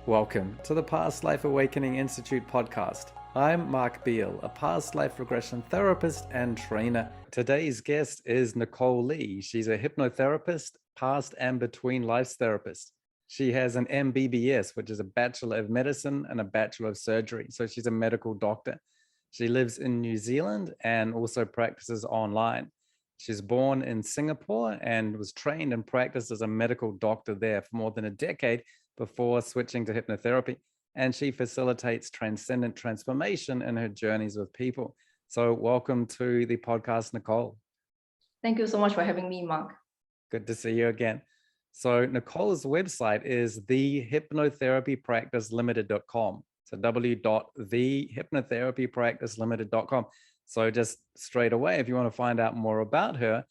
Welcome to the Past Life Awakening Institute podcast. I'm Mark Beale, a past life regression therapist and trainer. Today's guest is Nicole Lee. She's a hypnotherapist, past and between lives therapist. She has an MBBS, which is a Bachelor of Medicine and a Bachelor of Surgery. So she's a medical doctor. She lives in New Zealand and also practices online. She's born in Singapore and was trained and practiced as a medical doctor there for more than a decade before switching to hypnotherapy. And she facilitates transcendent transformation in her journeys with people. So welcome to the podcast, Nicole. Thank you so much for having me, Mark. Good to see you again. So Nicole's website is thehypnotherapypracticelimited.com. So www.thehypnotherapypracticelimited.com. So just straight away, if you want to find out more about her,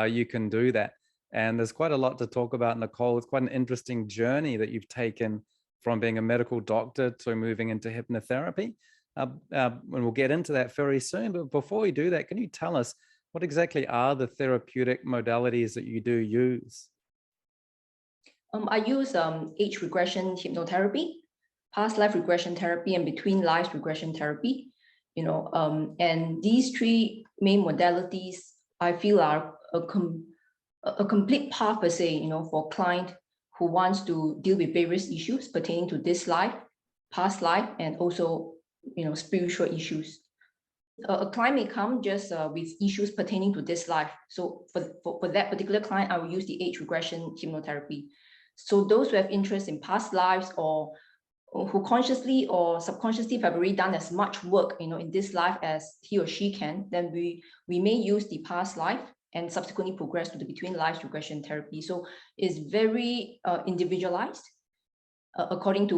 you can do that. And there's quite a lot to talk about, Nicole. It's quite an interesting journey that you've taken from being a medical doctor to moving into hypnotherapy. And we'll get into that very soon. But before we do that, can you tell us what exactly are the therapeutic modalities that you do use? I use age regression hypnotherapy, past life regression therapy, and between lives regression therapy. And these three main modalities I feel are a complete path per se, for a client who wants to deal with various issues pertaining to this life, past life, and also, spiritual issues. A client may come just with issues pertaining to this life. So for that particular client, I will use the age regression hypnotherapy. So those who have interest in past lives or who consciously or subconsciously have already done as much work, in this life as he or she can, then we may use the past life and subsequently progress to the between lives regression therapy. So it's very individualized according to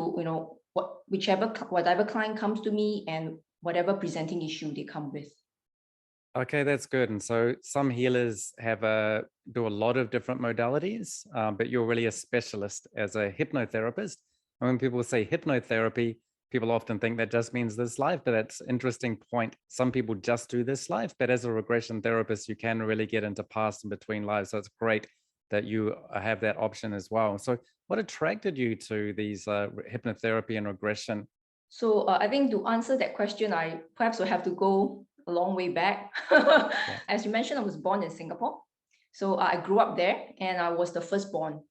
whatever client comes to me and whatever presenting issue they come with. Okay, that's good. And so some healers do a lot of different modalities, but you're really a specialist as a hypnotherapist. And when people say hypnotherapy, people often think that just means this life, but that's an interesting point. Some people just do this life, but as a regression therapist, you can really get into past and between lives. So it's great that you have that option as well. So what attracted you to these hypnotherapy and regression? So I think to answer that question, I perhaps will have to go a long way back. As you mentioned, I was born in Singapore. So I grew up there and I was the firstborn.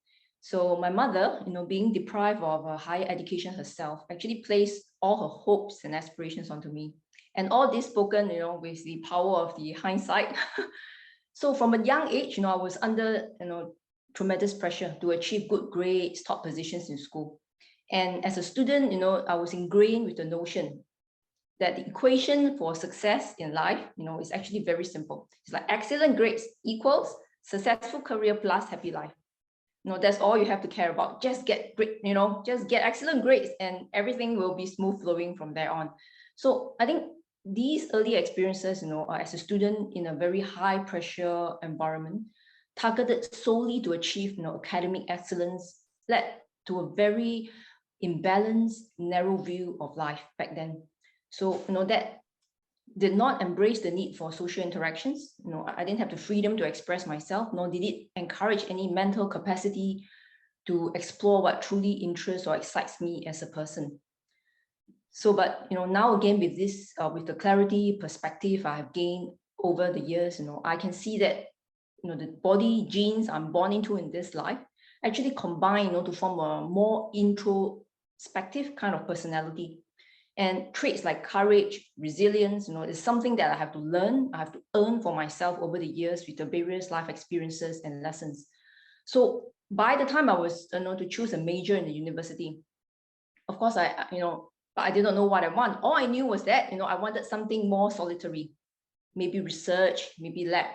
So my mother, being deprived of a higher education herself, actually placed all her hopes and aspirations onto me. And all this spoken, with the power of the hindsight. So from a young age, I was under, tremendous pressure to achieve good grades, top positions in school. And as a student, I was ingrained with the notion that the equation for success in life, is actually very simple. It's like excellent grades equals successful career plus happy life. That's all you have to care about. Just get great, just get excellent grades and everything will be smooth flowing from there on. So I think these early experiences, as a student in a very high pressure environment, targeted solely to achieve, academic excellence, led to a very imbalanced, narrow view of life back then. So, that did not embrace the need for social interactions. I didn't have the freedom to express myself, nor did it encourage any mental capacity to explore what truly interests or excites me as a person. So, but now again with this, with the clarity, perspective I have gained over the years, I can see that the body genes I'm born into in this life actually combine, to form a more introspective kind of personality. And traits like courage, resilience, is something that I have to learn, I have to earn for myself over the years with the various life experiences and lessons. So by the time I was, to choose a major in the university, of course, I did not know what I want. All I knew was that, I wanted something more solitary, maybe research, maybe lab,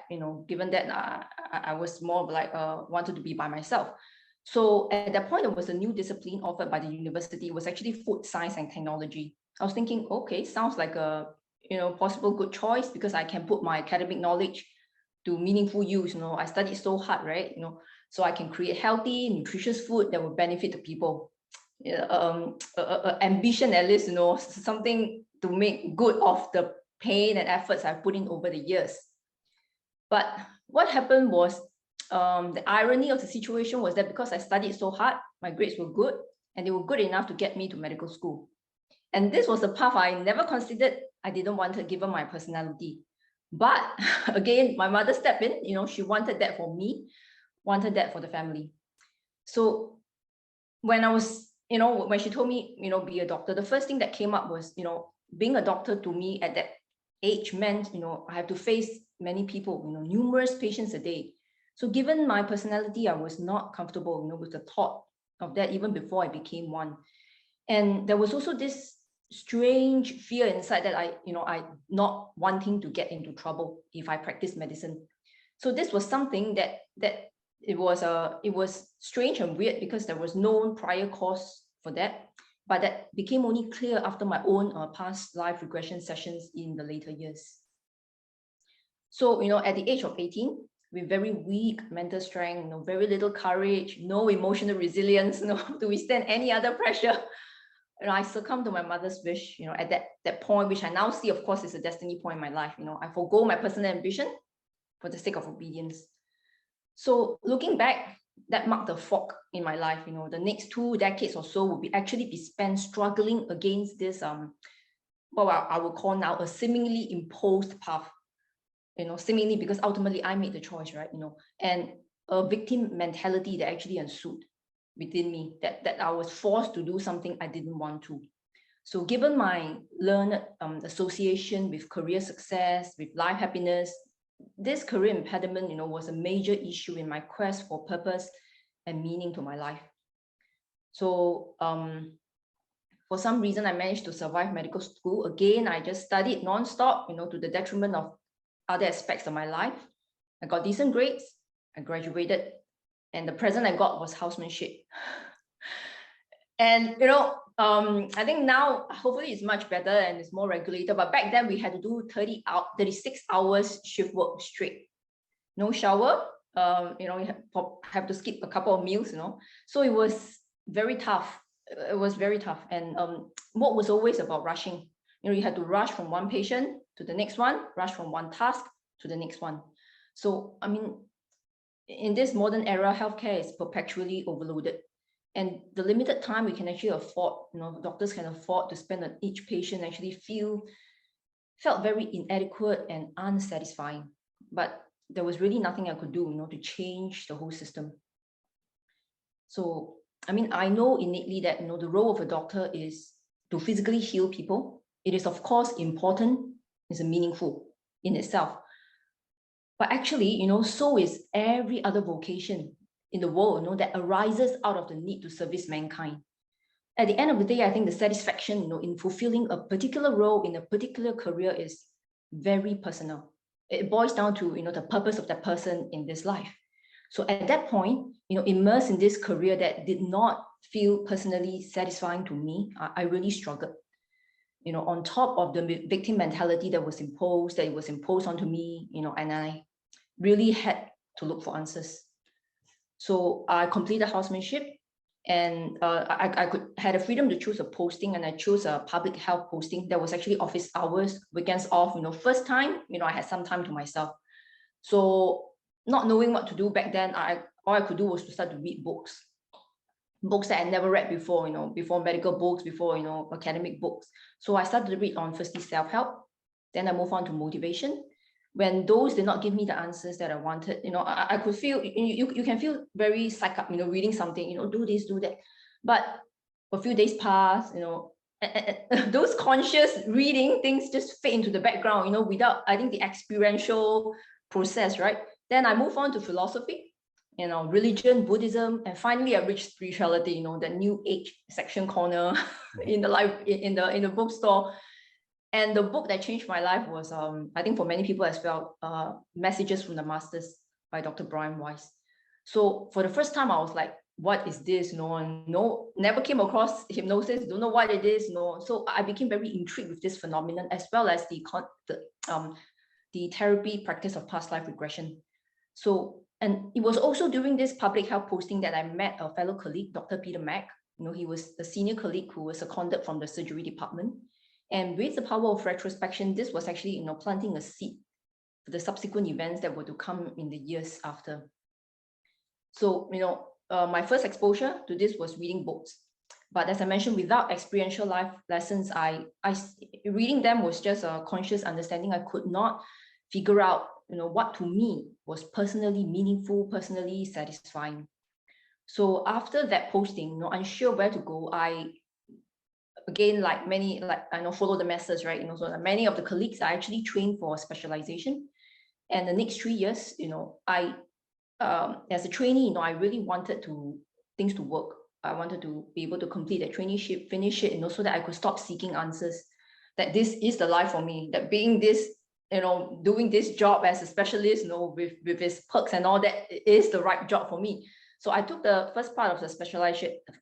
given that I was more of like, wanted to be by myself. So at that point, there was a new discipline offered by the university. It was actually food science and technology. I was thinking, okay, sounds like a possible good choice because I can put my academic knowledge to meaningful use. I studied so hard, right? So I can create healthy, nutritious food that will benefit the people. Ambition, at least, something to make good of the pain and efforts I've put in over the years. But what happened was, the irony of the situation was that because I studied so hard, my grades were good, and they were good enough to get me to medical school. And this was a path I never considered. I didn't want it given my personality. But again, my mother stepped in, she wanted that for me, wanted that for the family. So when I was, when she told me, be a doctor, the first thing that came up was, being a doctor to me at that age meant, I have to face many people, numerous patients a day. So given my personality, I was not comfortable, with the thought of that even before I became one. And there was also this strange fear inside that I not wanting to get into trouble if I practice medicine. So this was something that it was strange and weird because there was no prior cause for that, but that became only clear after my own past life regression sessions in the later years. So at the age of 18, with very weak mental strength, very little courage, no emotional resilience, to withstand any other pressure, I succumbed to my mother's wish, at that point, which I now see, of course, is a destiny point in my life. I forgo my personal ambition for the sake of obedience. So looking back, that marked a fork in my life. The next 2 decades or so will actually be spent struggling against this, what I would call now a seemingly imposed path. Seemingly because ultimately I made the choice, right? And a victim mentality that actually ensued within me, that I was forced to do something I didn't want to. So given my learned association with career success, with life happiness, this career impediment, was a major issue in my quest for purpose and meaning to my life. So for some reason, I managed to survive medical school. Again, I just studied nonstop, to the detriment of other aspects of my life. I got decent grades, I graduated, and the present I got was housemanship. And I think now hopefully it's much better and it's more regulated. But back then we had to do 36 hours shift work straight. No shower, you have to skip a couple of meals, So it was very tough. It was very tough. And work was always about rushing. You had to rush from one patient to the next one, rush from one task to the next one. So, I mean, in this modern era, healthcare is perpetually overloaded. And the limited time we can actually afford, doctors can afford to spend on each patient actually felt very inadequate and unsatisfying. But there was really nothing I could do, to change the whole system. So, I mean, I know innately that, the role of a doctor is to physically heal people. It is, of course, important, it's meaningful in itself. But actually, so is every other vocation in the world, that arises out of the need to service mankind. At the end of the day, I think the satisfaction, in fulfilling a particular role in a particular career is very personal. It boils down to, the purpose of that person in this life. So at that point, immersed in this career that did not feel personally satisfying to me, I really struggled. On top of the victim mentality that was imposed onto me, and I really had to look for answers. So I completed housemanship, and I had a freedom to choose a posting, and I chose a public health posting that was actually office hours, weekends off. First time, I had some time to myself. So not knowing what to do back then, all I could do was to start to read books that I never read before, before medical books, before, academic books. So I started to read on firstly self-help, then I moved on to motivation. When those did not give me the answers that I wanted, I could feel, you can feel very psyched up, reading something, do this, do that. But a few days pass, those conscious reading things just fade into the background, without, I think, the experiential process, right? Then I move on to philosophy, religion, Buddhism, and finally I reached spirituality, the new age section corner in the bookstore. And the book that changed my life was, I think for many people as well, Messages from the Masters by Dr. Weiss. So for the first time, I was like, what is this? No, never came across hypnosis, don't know what it is. So I became very intrigued with this phenomenon, as well as the therapy practice of past life regression. So, and it was also during this public health posting that I met a fellow colleague, Dr. Peter Mack. He was a senior colleague who was seconded from the surgery department. And with the power of retrospection, this was actually, planting a seed for the subsequent events that were to come in the years after. So, my first exposure to this was reading books. But as I mentioned, without experiential life lessons, reading them was just a conscious understanding. I could not figure out, what to me was personally meaningful, personally satisfying. So after that posting, unsure where to go, I again, follow the methods, right? So many of the colleagues are actually trained for specialization. And the next 3 years, I as a trainee, I really wanted things to work. I wanted to be able to complete that traineeship, finish it, so that I could stop seeking answers, that this is the life for me, that being this, doing this job as a specialist, with its perks and all that is the right job for me. So I took the first part of the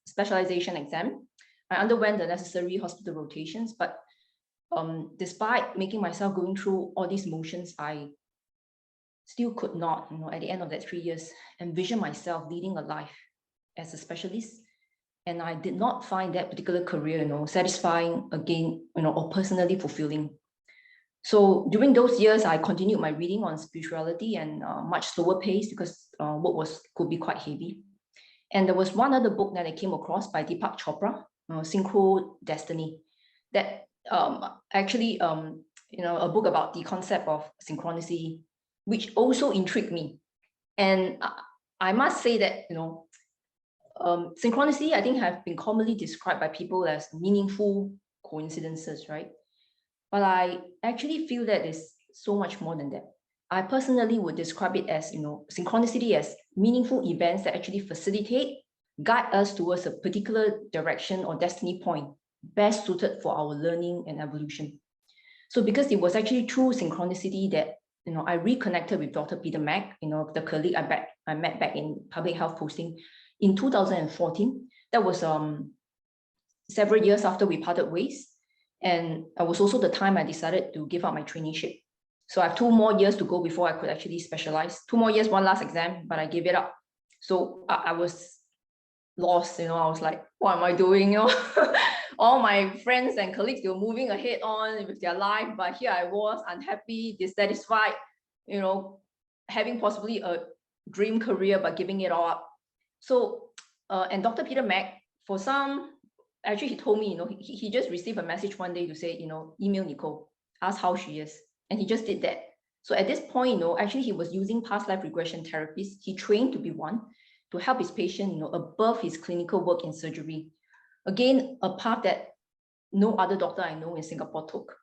specialization exam. I underwent the necessary hospital rotations, but despite making myself going through all these motions, I still could not, at the end of that 3 years, envision myself leading a life as a specialist. And I did not find that particular career, satisfying again, or personally fulfilling. So during those years, I continued my reading on spirituality and much slower pace because work could be quite heavy. And there was one other book that I came across by Deepak Chopra, Synchro Destiny, that actually, a book about the concept of synchronicity, which also intrigued me. And I must say that, synchronicity, I think, have been commonly described by people as meaningful coincidences, right? But I actually feel that it's so much more than that. I personally would describe it as, synchronicity as meaningful events that actually facilitate, guide us towards a particular direction or destiny point best suited for our learning and evolution. So because it was actually through synchronicity that, I reconnected with Dr. Peter Mack, the colleague I met back in public health posting in 2014. That was several years after we parted ways. And it was also the time I decided to give up my traineeship. So I have 2 more years to go before I could actually specialize. 2 more years, one last exam, but I gave it up. So I was lost, I was like, what am I doing? All my friends and colleagues, they were moving ahead on with their life, but here I was unhappy, dissatisfied, having possibly a dream career, but giving it all up. So, and Dr. Peter Mack, for some, actually he told me, he just received a message one day to say, email Nicole, ask how she is. And he just did that. So at this point, actually he was using past life regression therapies. He trained to be one to help his patient, above his clinical work in surgery. Again, a path that no other doctor I know in Singapore took.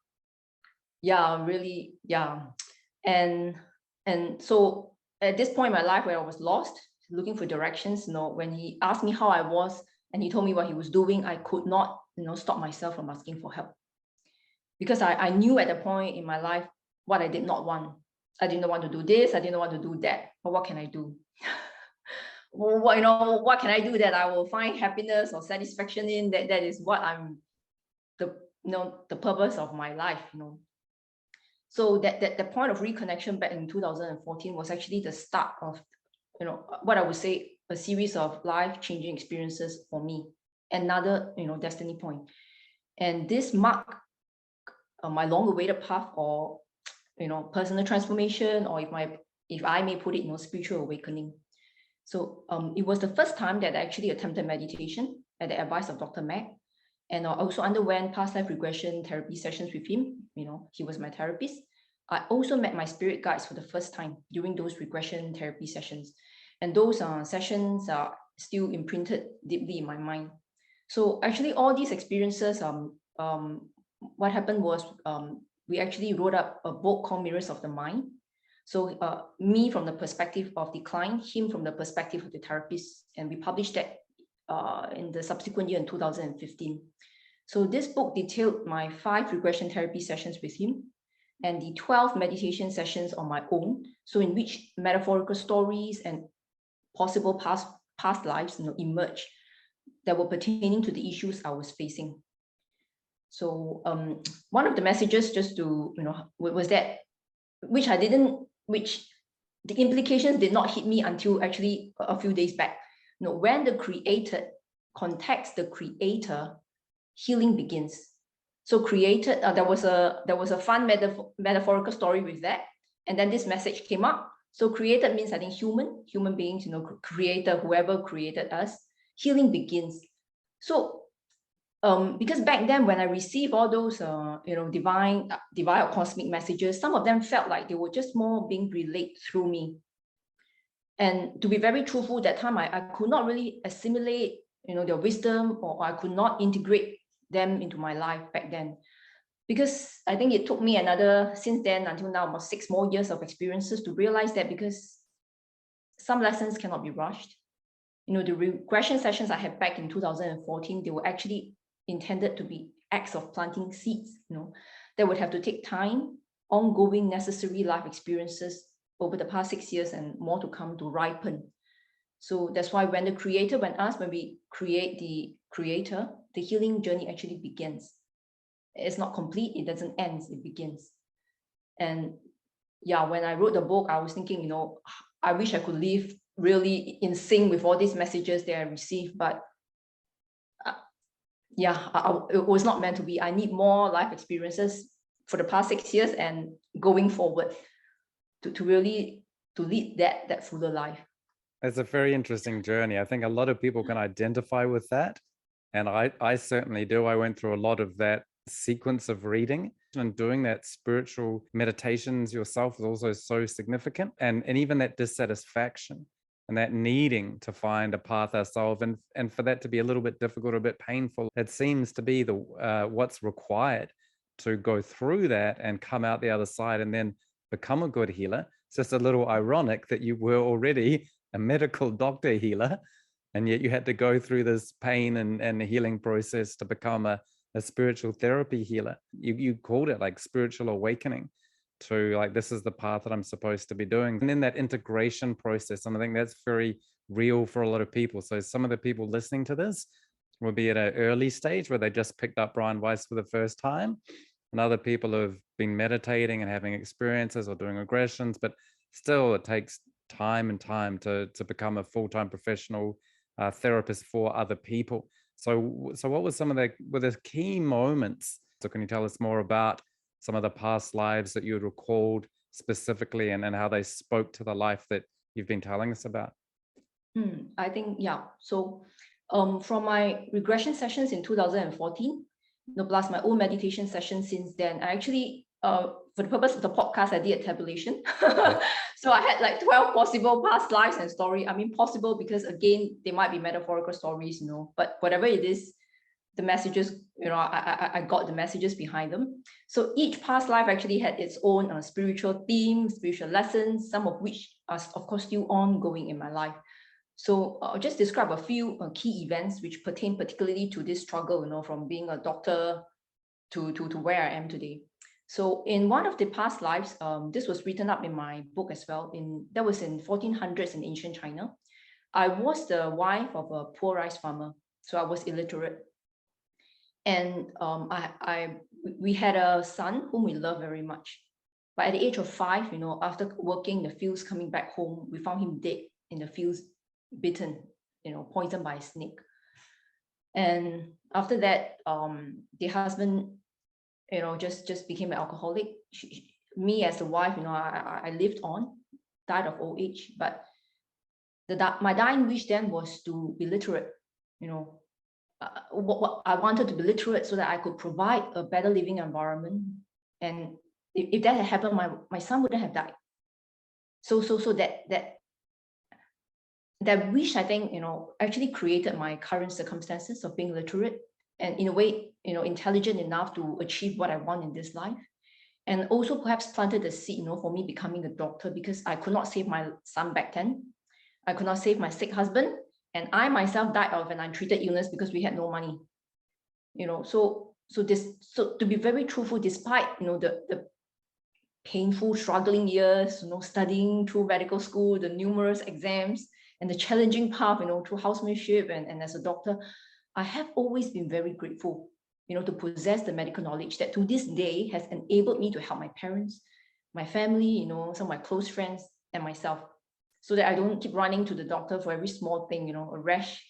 Yeah, really, yeah. And so at this point in my life where I was lost, looking for directions, when he asked me how I was and he told me what he was doing, I could not, stop myself from asking for help. Because I knew at the point in my life what I did not want. I didn't want to do this, I didn't want to do that. But what can I do? What can I do that I will find happiness or satisfaction in? That is what I'm the purpose of my life, So that point of reconnection back in 2014 was actually the start of, what I would say, a series of life-changing experiences for me. Another, destiny point. And this marked my long-awaited path or, personal transformation, or if I may put it, spiritual awakening. So it was the first time that I actually attempted meditation at the advice of Dr. Mack. And I also underwent past life regression therapy sessions with him. He was my therapist. I also met my spirit guides for the first time during those regression therapy sessions. And those sessions are still imprinted deeply in my mind. So actually all these experiences, what happened was we actually wrote up a book called Mirrors of the Mind. So me from the perspective of the client, him from the perspective of the therapist, and we published that in the subsequent year in 2015. So this book detailed my 5 regression therapy sessions with him and the 12 meditation sessions on my own. So in which metaphorical stories and possible past lives emerged that were pertaining to the issues I was facing. So one of the messages just to, was that, which the implications did not hit me until actually a few days back. When the created contacts the creator, healing begins. So created, there was a fun metaphorical story with that. And then this message came up. So created means, I think, human beings, creator, whoever created us, healing begins. So Because back then when I received all those, divine or cosmic messages, some of them felt like they were just more being relayed through me. And to be very truthful, that time I could not really assimilate, their wisdom, or I could not integrate them into my life back then. Because I think it took me since then until now, about 6 more years of experiences to realize that, because some lessons cannot be rushed. The regression sessions I had back in 2014, they were actually intended to be acts of planting seeds, that would have to take time, ongoing necessary life experiences over the past 6 years and more to come to ripen. So that's why when we create the creator, the healing journey actually begins. It's not complete, it doesn't end, it begins. And yeah, when I wrote the book, I was thinking, I wish I could live really in sync with all these messages that I received, but it was not meant to be. I need more life experiences for the past 6 years and going forward to really lead that fuller life. It's a very interesting journey. I think a lot of people can identify with that. And I certainly do. I went through a lot of that sequence of reading, and doing that spiritual meditations yourself is also so significant. And even that dissatisfaction and that needing to find a path ourselves, and for that to be a little bit difficult, a bit painful, it seems to be what's required to go through that and come out the other side and then become a good healer. It's just a little ironic that you were already a medical doctor healer, and yet you had to go through this pain and the healing process to become a spiritual therapy healer. You called it like spiritual awakening to like, this is the path that I'm supposed to be doing. And then that integration process, and I think that's very real for a lot of people. So some of the people listening to this will be at an early stage where they just picked up Brian Weiss for the first time, and other people have been meditating and having experiences or doing regressions, but still it takes time and time to become a full-time professional therapist for other people. So what was some of the key moments? So can you tell us more about some of the past lives that you had recalled specifically, and how they spoke to the life that you've been telling us about? I think, yeah. So from my regression sessions in 2014, plus my own meditation sessions since then, I actually, for the purpose of the podcast, I did a tabulation. So I had like 12 possible past lives and story. I mean, possible because, again, they might be metaphorical stories, but whatever it is, the messages, I got the messages behind them. So each past life actually had its own spiritual theme, spiritual lessons, some of which are, of course, still ongoing in my life. So I'll just describe a few key events which pertain particularly to this struggle, from being a doctor to where I am today. So in one of the past lives, this was written up in my book as well. That was in 1400s in ancient China. I was the wife of a poor rice farmer, so I was illiterate. And we had a son whom we loved very much. But at the age of 5, after working the fields, coming back home, we found him dead in the fields, bitten, poisoned by a snake. And after that, the husband, just became an alcoholic. Me as the wife, I lived on, died of old age. But my dying wish then was to be literate. What I wanted to be literate so that I could provide a better living environment. And if that had happened, my son wouldn't have died. So that wish, I think, actually created my current circumstances of being literate and, in a way, intelligent enough to achieve what I want in this life. And also perhaps planted the seed, for me becoming a doctor, because I could not save my son back then. I could not save my sick husband. And I myself died of an untreated illness because we had no money. So to be very truthful, despite, the painful, struggling years, studying through medical school, the numerous exams, and the challenging path, through housemanship and as a doctor, I have always been very grateful, to possess the medical knowledge that to this day has enabled me to help my parents, my family, some of my close friends, and myself, so that I don't keep running to the doctor for every small thing, a rash,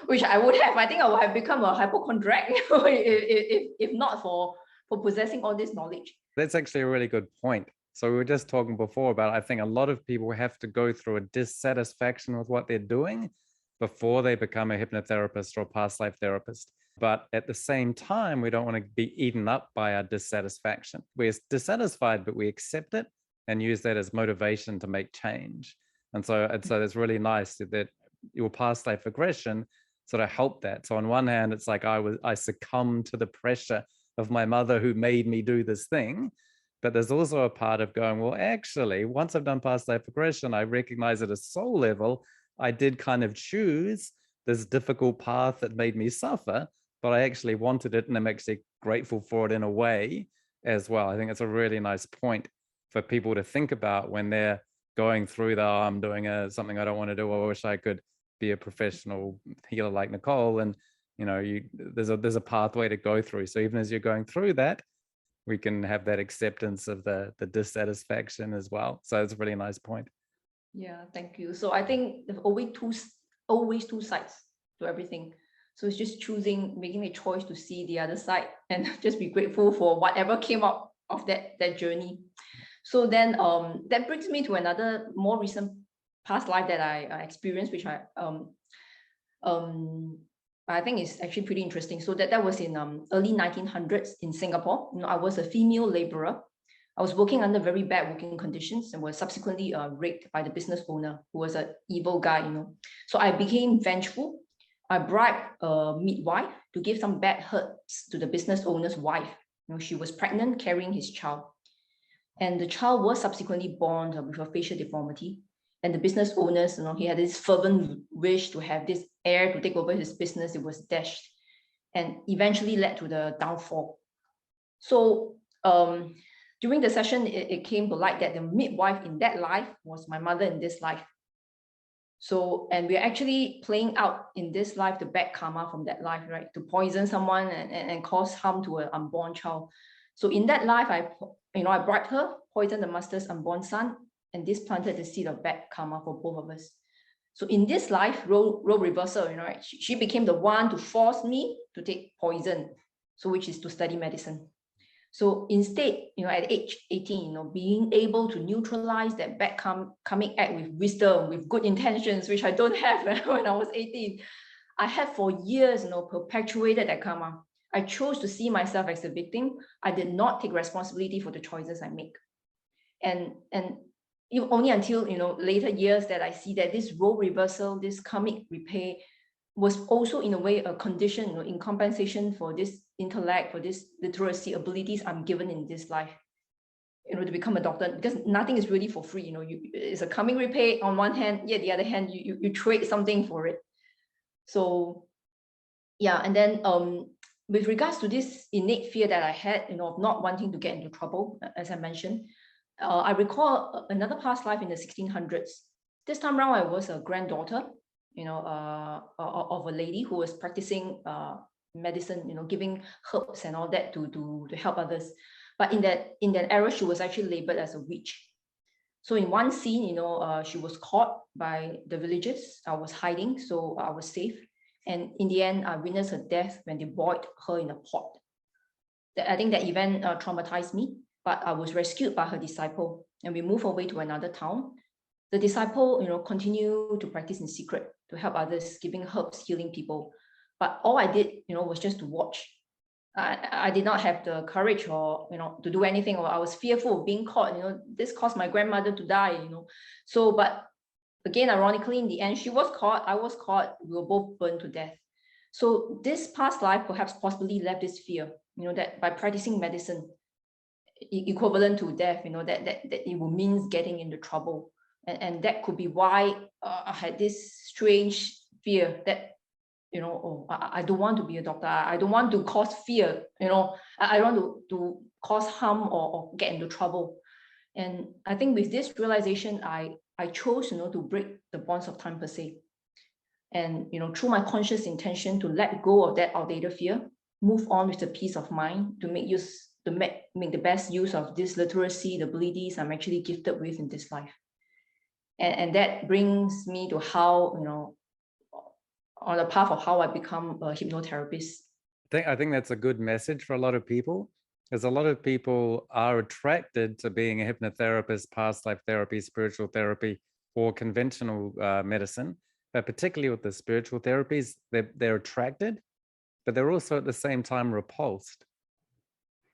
which I would have. I think I would have become a hypochondriac if not for possessing all this knowledge. That's actually a really good point. So we were just talking before about, I think a lot of people have to go through a dissatisfaction with what they're doing before they become a hypnotherapist or past life therapist. But at the same time, we don't want to be eaten up by our dissatisfaction. We're dissatisfied, but we accept it and use that as motivation to make change. And so it's really nice that your past life regression sort of helped that. So on one hand, it's like I succumbed to the pressure of my mother who made me do this thing. But there's also a part of going, well, actually, once I've done past life regression, I recognize at a soul level, I did kind of choose this difficult path that made me suffer, but I actually wanted it, and I'm actually grateful for it in a way as well. I think it's a really nice point for people to think about when they're going through I'm doing something I don't want to do, or I wish I could be a professional healer like Nicole. And there's a pathway to go through. So even as you're going through that, we can have that acceptance of the dissatisfaction as well. So it's a really nice point. Yeah, thank you. So I think there's always two sides to everything. So it's just making a choice to see the other side and just be grateful for whatever came out of that journey. So then that brings me to another more recent past life that I experienced, which I think is actually pretty interesting. So that was in early 1900s in Singapore. I was a female laborer. I was working under very bad working conditions and was subsequently raped by the business owner, who was an evil guy. So I became vengeful. I bribed a midwife to give some bad herbs to the business owner's wife. She was pregnant, carrying his child. And the child was subsequently born with a facial deformity. And the business owners, he had this fervent wish to have this heir to take over his business. It was dashed and eventually led to the downfall. So during the session, it came to light that the midwife in that life was my mother in this life. So, and we're actually playing out in this life the bad karma from that life, right? To poison someone and cause harm to an unborn child. So in that life, I bribed her, poisoned the master's unborn son, and this planted the seed of bad karma for both of us. So in this life, role reversal, right? She became the one to force me to take poison, so which is to study medicine. So instead, at age 18, being able to neutralize that bad karmic act with wisdom, with good intentions, which I don't have when I was 18, I have for years, perpetuated that karma. I chose to see myself as the victim. I did not take responsibility for the choices I make. And only until, later years that I see that this role reversal, this karmic repay was also in a way a condition, in compensation for this intellect, for this literacy abilities I'm given in this life, to become a doctor, because nothing is really for free. It's a karmic repay on one hand, yet the other hand, you trade something for it. So yeah, and then with regards to this innate fear that I had, of not wanting to get into trouble, as I mentioned, I recall another past life in the 1600s. This time around, I was a granddaughter, of a lady who was practicing medicine, giving herbs and all that to help others. But in that era, she was actually labeled as a witch. So in one scene, she was caught by the villagers. I was hiding, so I was safe. And in the end, I witnessed her death when they boiled her in a pot. I think that event traumatized me, but I was rescued by her disciple, and we moved away to another town. The disciple, continued to practice in secret to help others, giving herbs, healing people. But all I did, was just to watch. I did not have the courage or, to do anything, or I was fearful of being caught. This caused my grandmother to die, So, but again, ironically, in the end, she was caught, I was caught, we were both burned to death. So this past life perhaps possibly left this fear, that by practicing medicine, equivalent to death, that it will means getting into trouble. And that could be why I had this strange fear that, I don't want to be a doctor. I don't want to cause fear, I don't want to cause harm or get into trouble. And I think with this realization, I chose, to break the bonds of time per se. And, through my conscious intention to let go of that outdated fear, move on with the peace of mind to make the best use of this literacy, the abilities I'm actually gifted with in this life. And that brings me to how, on the path of how I become a hypnotherapist. I think that's a good message for a lot of people, because a lot of people are attracted to being a hypnotherapist, past life therapy, spiritual therapy, or conventional medicine, but particularly with the spiritual therapies, they're attracted, but they're also at the same time repulsed.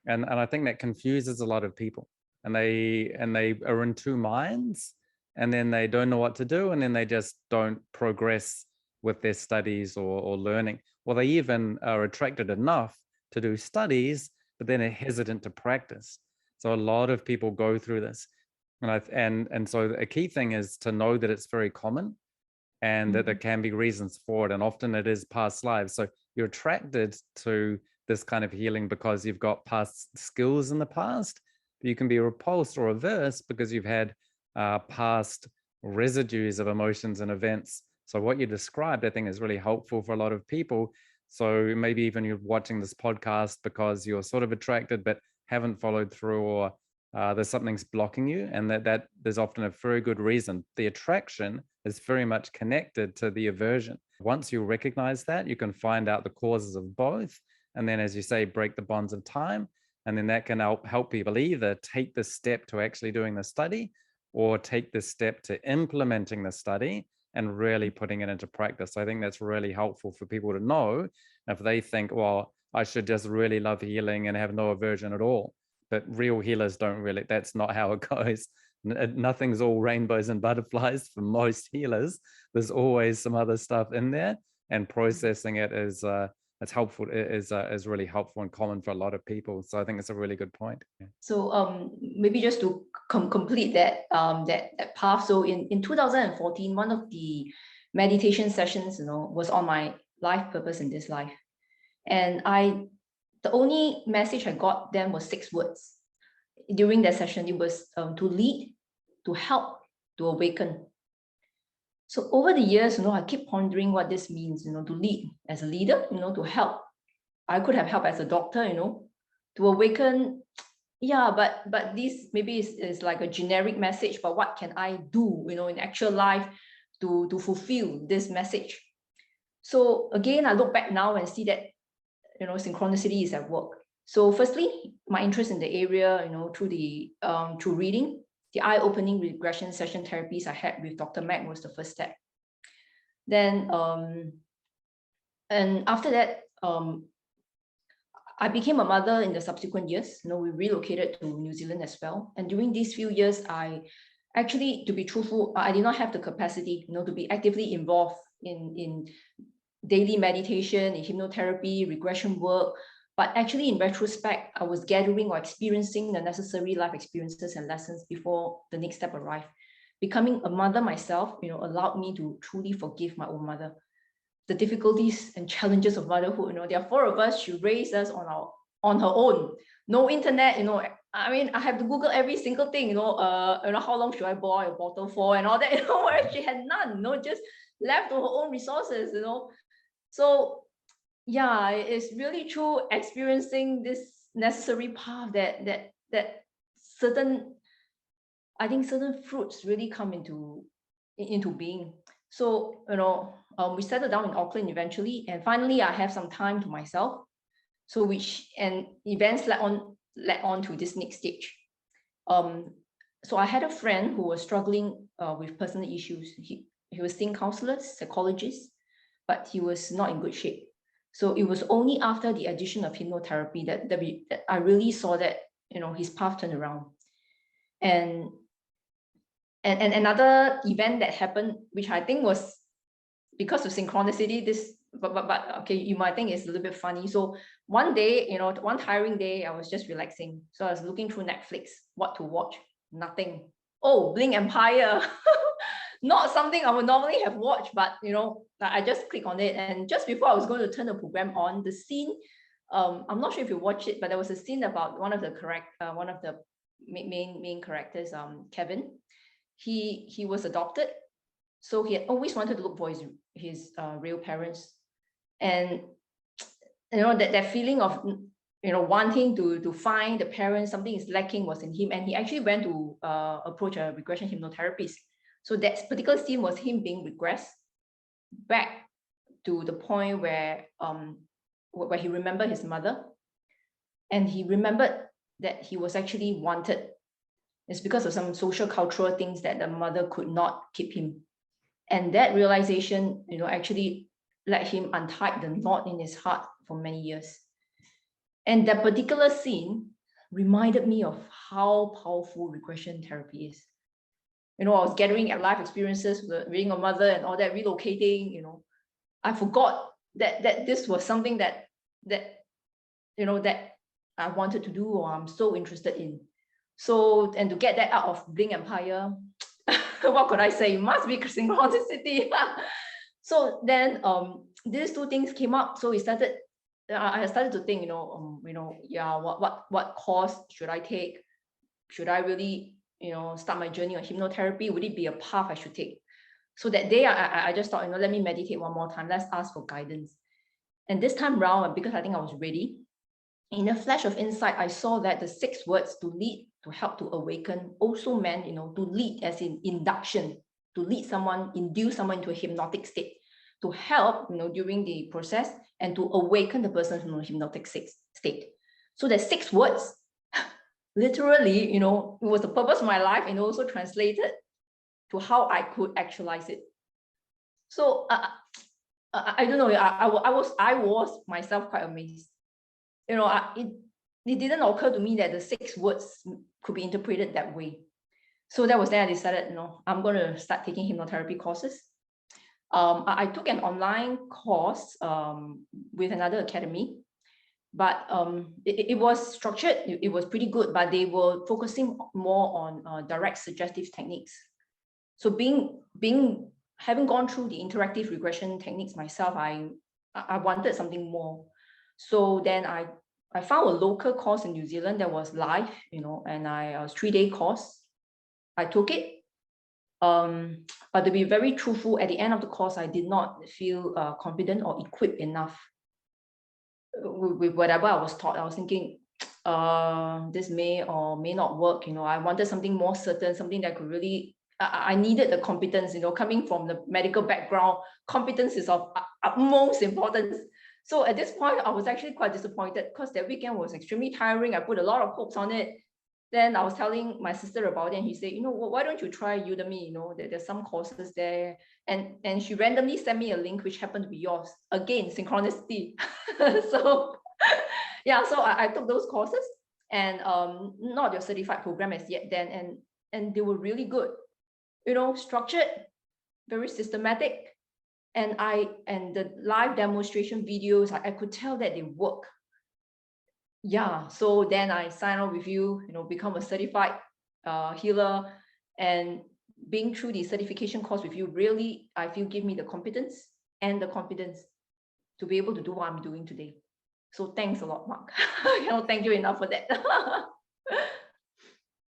And I think that confuses a lot of people. And they are in two minds, and then they don't know what to do, and then they just don't progress with their studies or learning. Or they even are attracted enough to do studies, but then are hesitant to practice. So a lot of people go through this. And so a key thing is to know that it's very common, and that there can be reasons for it. And often it is past lives. So you're attracted to this kind of healing because you've got past skills in the past. But you can be repulsed or averse because you've had past residues of emotions and events. So what you described, I think, is really helpful for a lot of people. So maybe even you're watching this podcast because you're sort of attracted but haven't followed through, or there's something's blocking you, and that there's often a very good reason. The attraction is very much connected to the aversion. Once you recognize that, you can find out the causes of both, and then, as you say, break the bonds of time. And then that can help people either take the step to actually doing the study, or take the step to implementing the study and really putting it into practice. I think that's really helpful for people to know. If they think, well, I should just really love healing and have no aversion at all. But real healers don't really, that's not how it goes. Nothing's all rainbows and butterflies for most healers. There's always some other stuff in there, and processing it is it's helpful, is really helpful and common for a lot of people. So I think it's a really good point. So maybe just to complete that that path. So in 2014, one of the meditation sessions, was on my life purpose in this life. And the only message I got then was 6 words. During that session, it was to lead, to help, to awaken. So over the years, I keep pondering what this means, to lead as a leader, to help. I could have helped as a doctor, to awaken. Yeah, but this maybe is like a generic message, but what can I do, in actual life to fulfill this message? So again, I look back now and see that, synchronicity is at work. So firstly, my interest in the area, through reading, the eye-opening regression session therapies I had with Dr. Mack was the first step. Then, and after that, I became a mother in the subsequent years. We relocated to New Zealand as well. And during these few years, I actually, to be truthful, I did not have the capacity, to be actively involved in daily meditation, in hypnotherapy, regression work. But actually, in retrospect, I was gathering or experiencing the necessary life experiences and lessons before the next step arrived. Becoming a mother myself, allowed me to truly forgive my own mother. The difficulties and challenges of motherhood, there are 4 of us. She raised us on her own. No internet, I have to Google every single thing, how long should I boil a bottle for and all that, where she had none, just left to her own resources, So yeah, it's really true experiencing this necessary path that certain fruits really come into being. So, we settled down in Auckland eventually, and finally I have some time to myself. So events led on to this next stage. So I had a friend who was struggling with personal issues. He was seeing counselors, psychologists, but he was not in good shape. So it was only after the addition of hypnotherapy that I really saw that, his path turned around. And another event that happened, which I think was because of synchronicity, but okay, you might think it's a little bit funny. So one day, one tiring day, I was just relaxing. So I was looking through Netflix, what to watch, nothing. Oh, Bling Empire. Not something I would normally have watched, but I just clicked on it. And just before I was going to turn the program on, the scene, I'm not sure if you watched it, but there was a scene about one of the main characters, Kevin. He was adopted, so he had always wanted to look for his real parents, and that feeling of wanting to find the parents, something is lacking, was in him, and he actually went to approach a regression hypnotherapist. So that particular scene was him being regressed back to the point where he remembered his mother, and he remembered that he was actually wanted. It's because of some social cultural things that the mother could not keep him. And that realization, actually let him untie the knot in his heart for many years. And that particular scene reminded me of how powerful regression therapy is. I was gathering at life experiences, being a mother and all that, relocating, I forgot that this was something that I wanted to do or I'm so interested in. So, and to get that out of Bling Empire, what could I say? It must be synchronicity. So then these two things came up. So I started to think, what course should I take? Should I really, start my journey on hypnotherapy? Would it be a path I should take? So that day I just thought, let me meditate one more time. Let's ask for guidance. And this time round, because I think I was ready, in a flash of insight, I saw that the 6 words to lead, to help, to awaken also meant, to lead as in induction, to lead someone, induce someone into a hypnotic state, to help, during the process, and to awaken the person from a hypnotic state. So the 6 words, literally, it was the purpose of my life and also translated to how I could actualize it. So I don't know, I was myself quite amazed. It didn't occur to me that the 6 words could be interpreted that way. So that was then I decided, I'm going to start taking hypnotherapy courses. I took an online course with another academy, but it was structured. It was pretty good, but they were focusing more on direct suggestive techniques. So having gone through the interactive regression techniques myself, I wanted something more. So then I found a local course in New Zealand that was live, and it was 3-day course. I took it. But to be very truthful, at the end of the course, I did not feel confident or equipped enough with whatever I was taught. I was thinking, this may or may not work. I wanted something more certain, something that could really, I needed the competence, coming from the medical background, competence is of utmost importance. So at this point, I was actually quite disappointed because that weekend was extremely tiring. I put a lot of hopes on it. Then I was telling my sister about it, and he said, why don't you try Udemy? There's some courses there. And she randomly sent me a link, which happened to be yours. Again, synchronicity. So yeah, so I took those courses, and not your certified program as yet then, and they were really good. Structured, very systematic. And the live demonstration videos, I could tell that they work. Yeah, so then I sign up with you, become a certified healer, and being through the certification course with you, really, I feel give me the competence and the confidence to be able to do what I'm doing today. So thanks a lot, Mark. I cannot thank you enough for that.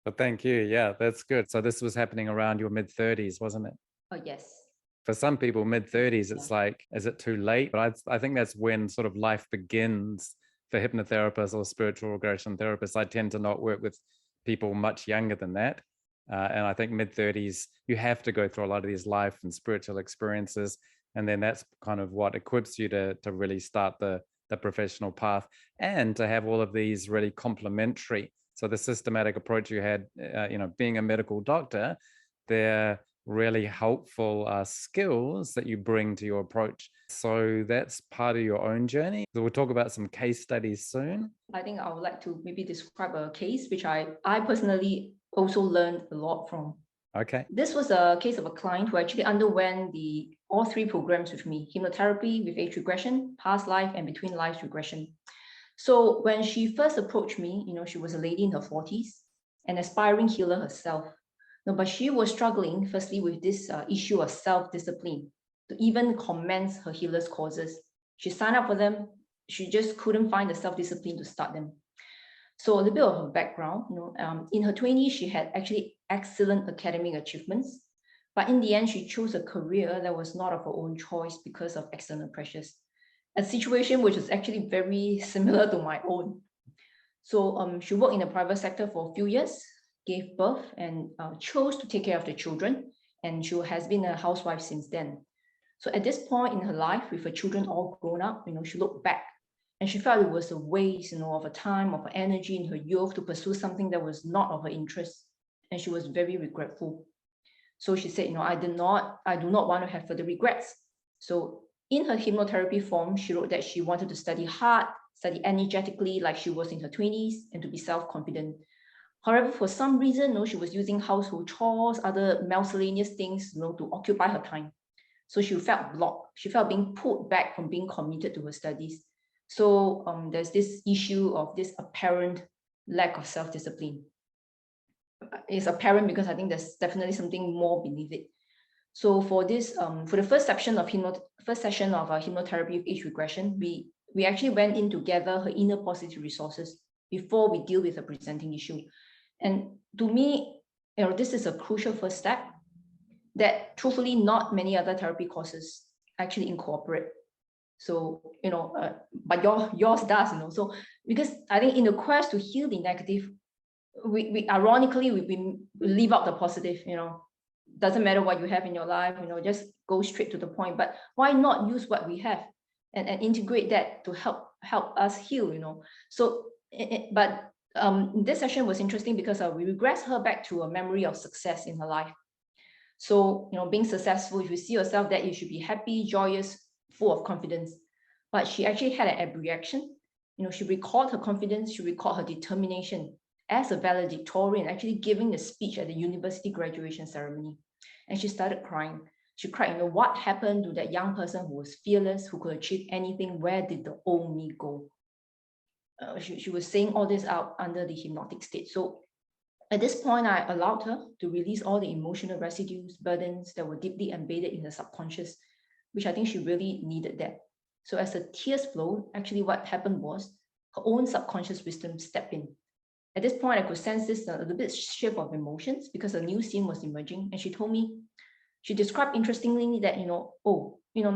Well, thank you. Yeah, that's good. So this was happening around your mid-30s, wasn't it? Oh, yes. For some people, mid-30s, it's like, is it too late? But I think that's when sort of life begins for hypnotherapists or spiritual regression therapists. I tend to not work with people much younger than that. And I think mid-30s, you have to go through a lot of these life and spiritual experiences. And then that's kind of what equips you to really start the professional path and to have all of these really complementary. So the systematic approach you had, being a medical doctor, they're really helpful skills that you bring to your approach. So that's part of your own journey. So we'll talk about some case studies soon. I think I would like to maybe describe a case which I personally also learned a lot from. Okay. This was a case of a client who actually underwent all 3 programs with me: hypnotherapy with Age Regression, Past Life, and Between Lives Regression. So when she first approached me, she was a lady in her 40s, an aspiring healer herself. But she was struggling, firstly, with this issue of self-discipline, to even commence her healer's courses. She signed up for them. She just couldn't find the self-discipline to start them. So a little bit of her background, in her 20s, she had actually excellent academic achievements. But in the end, she chose a career that was not of her own choice because of external pressures. A situation which is actually very similar to my own. So she worked in the private sector for a few years, gave birth, and chose to take care of the children. And she has been a housewife since then. So at this point in her life, with her children all grown up, she looked back and she felt it was a waste, of her time, of her energy in her youth to pursue something that was not of her interest. And she was very regretful. So she said, I do not want to have further regrets. So in her hypnotherapy form, she wrote that she wanted to study hard, study energetically like she was in her 20s, and to be self-confident. However, for some reason, she was using household chores, other miscellaneous things, to occupy her time. So she felt blocked. She felt being pulled back from being committed to her studies. So there's this issue of this apparent lack of self-discipline. It's apparent because I think there's definitely something more beneath it. So for this, for the first session of hypnotherapy of age regression, we actually went in to gather her inner positive resources before we deal with the presenting issue. And to me, this is a crucial first step that truthfully not many other therapy courses actually incorporate. So, but yours does, So because I think in the quest to heal the negative, we ironically, we leave out the positive, doesn't matter what you have in your life, just go straight to the point. But why not use what we have and integrate that to help us heal, So, but this session was interesting because we regress her back to a memory of success in her life. So, being successful, if you see yourself that you should be happy, joyous, full of confidence. But she actually had an abreaction. She recalled her confidence, she recalled her determination as a valedictorian, actually giving the speech at the university graduation ceremony. And she started crying. She cried, what happened to that young person who was fearless, who could achieve anything? Where did the old me go? She was saying all this out under the hypnotic state. So at this point, I allowed her to release all the emotional residues, burdens that were deeply embedded in the subconscious, which I think she really needed that. So as the tears flowed, actually what happened was her own subconscious wisdom stepped in. At this point, I could sense this a little bit shift of emotions because a new scene was emerging. And she told me, she described interestingly that, now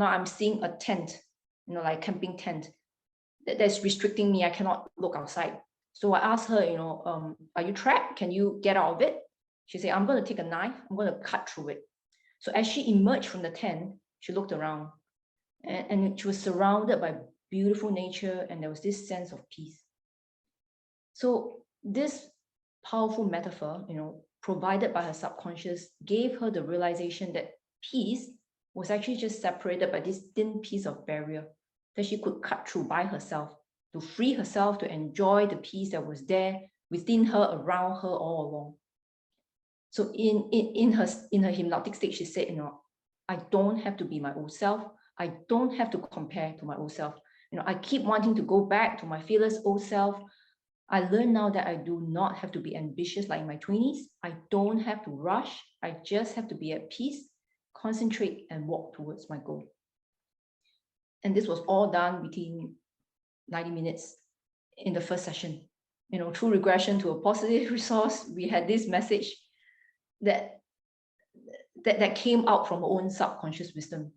I'm seeing a tent, like camping tent that's restricting me. I cannot look outside. So I asked her, are you trapped? Can you get out of it? She said, I'm going to take a knife. I'm going to cut through it. So as she emerged from the tent, she looked around and she was surrounded by beautiful nature. And there was this sense of peace. So this powerful metaphor, provided by her subconscious, gave her the realization that peace was actually just separated by this thin piece of barrier that she could cut through by herself, to free herself, to enjoy the peace that was there within her, around her all along. So in her hypnotic state, she said, I don't have to be my old self. I don't have to compare to my old self. I keep wanting to go back to my fearless old self. I learned now that I do not have to be ambitious like in my 20s. I don't have to rush. I just have to be at peace, concentrate, and walk towards my goal. And this was all done within 90 minutes in the first session. Through regression to a positive resource, we had this message that came out from our own subconscious wisdom.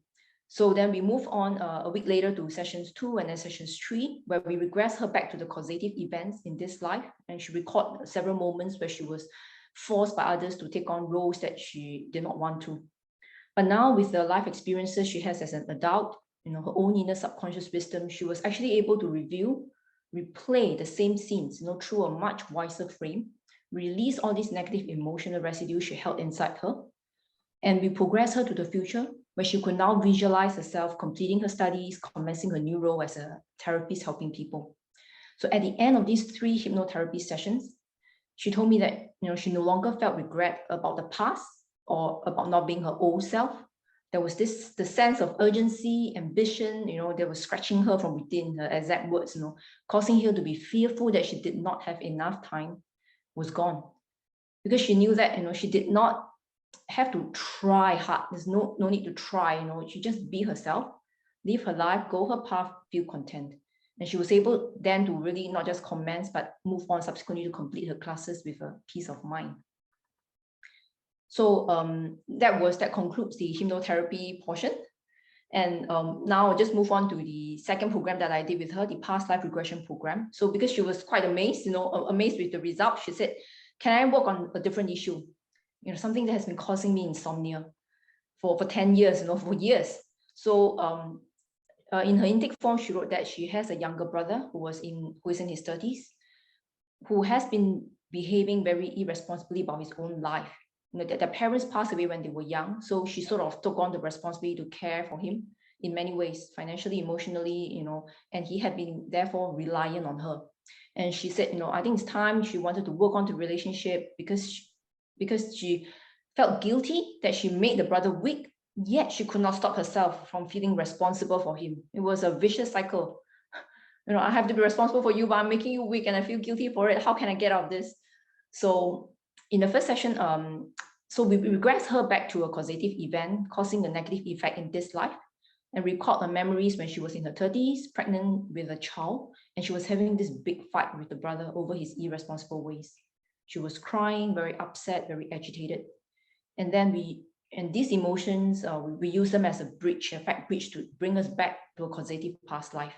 So then we move on a week later to sessions 2 and then sessions 3, where we regress her back to the causative events in this life. And she recorded several moments where she was forced by others to take on roles that she did not want to. But now with the life experiences she has as an adult, her own inner subconscious wisdom, she was actually able to replay the same scenes, through a much wiser frame, release all these negative emotional residue she held inside her. And we progress her to the future, where she could now visualize herself completing her studies, commencing her new role as a therapist helping people. So at the end of these 3 hypnotherapy sessions, she told me that she no longer felt regret about the past or about not being her old self. There was the sense of urgency, ambition, that was scratching her from within, her exact words, causing her to be fearful that she did not have enough time, was gone. Because she knew that, she did not have to try hard. There's no need to try, she just be herself, live her life, go her path, feel content. And she was able then to really not just commence, but move on subsequently to complete her classes with a peace of mind. So that concludes the hypnotherapy portion. And now I'll just move on to the second program that I did with her, the Past Life Regression program. So because she was quite amazed, amazed with the results, she said, can I work on a different issue? Something that has been causing me insomnia for 10 years, for years. So in her intake form, she wrote that she has a younger brother who is in his 30s, who has been behaving very irresponsibly about his own life. their parents passed away when they were young. So she sort of took on the responsibility to care for him in many ways, financially, emotionally, and he had been therefore reliant on her. And she said, I think it's time she wanted to work on the relationship because she felt guilty that she made the brother weak, yet she could not stop herself from feeling responsible for him. It was a vicious cycle. I have to be responsible for you, but I'm making you weak and I feel guilty for it. How can I get out of this? So in the first session, so we regress her back to a causative event causing a negative effect in this life, and recalled her memories when she was in her 30s, pregnant with a child, and she was having this big fight with the brother over his irresponsible ways. She was crying, very upset, very agitated. And then these emotions, we use them as a bridge, bridge to bring us back to a causative past life.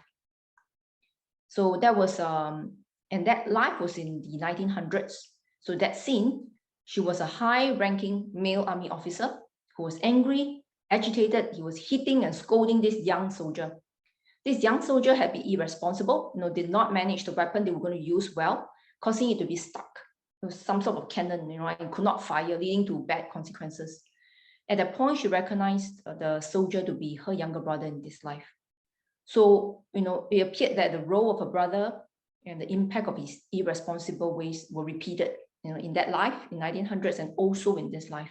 So that was, and that life was in the 1900s. So that scene, she was a high-ranking male army officer who was angry, agitated. He was hitting and scolding this young soldier. This young soldier had been irresponsible, did not manage the weapon they were going to use well, causing it to be stuck. It was some sort of cannon, and could not fire, leading to bad consequences. At that point, she recognized the soldier to be her younger brother in this life. So, it appeared that the role of her brother and the impact of his irresponsible ways were repeated, in that life, in 1900s, and also in this life.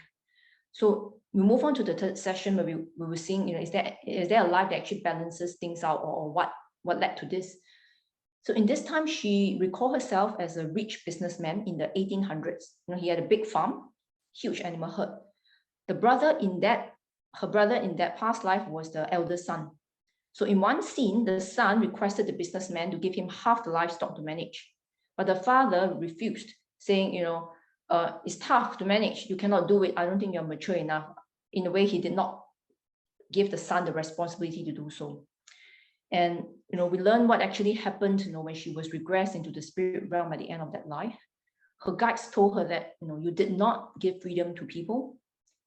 So we move on to the third session where we were seeing, is there a life that actually balances things out, or what led to this? So in this time, she recalled herself as a rich businessman in the 1800s. He had a big farm, huge animal herd. Her brother in that past life was the eldest son. So in one scene, the son requested the businessman to give him half the livestock to manage, but the father refused, saying, it's tough to manage. You cannot do it. I don't think you're mature enough. In a way, he did not give the son the responsibility to do so. And, we learned what actually happened, when she was regressed into the spirit realm at the end of that life. Her guides told her that, you did not give freedom to people.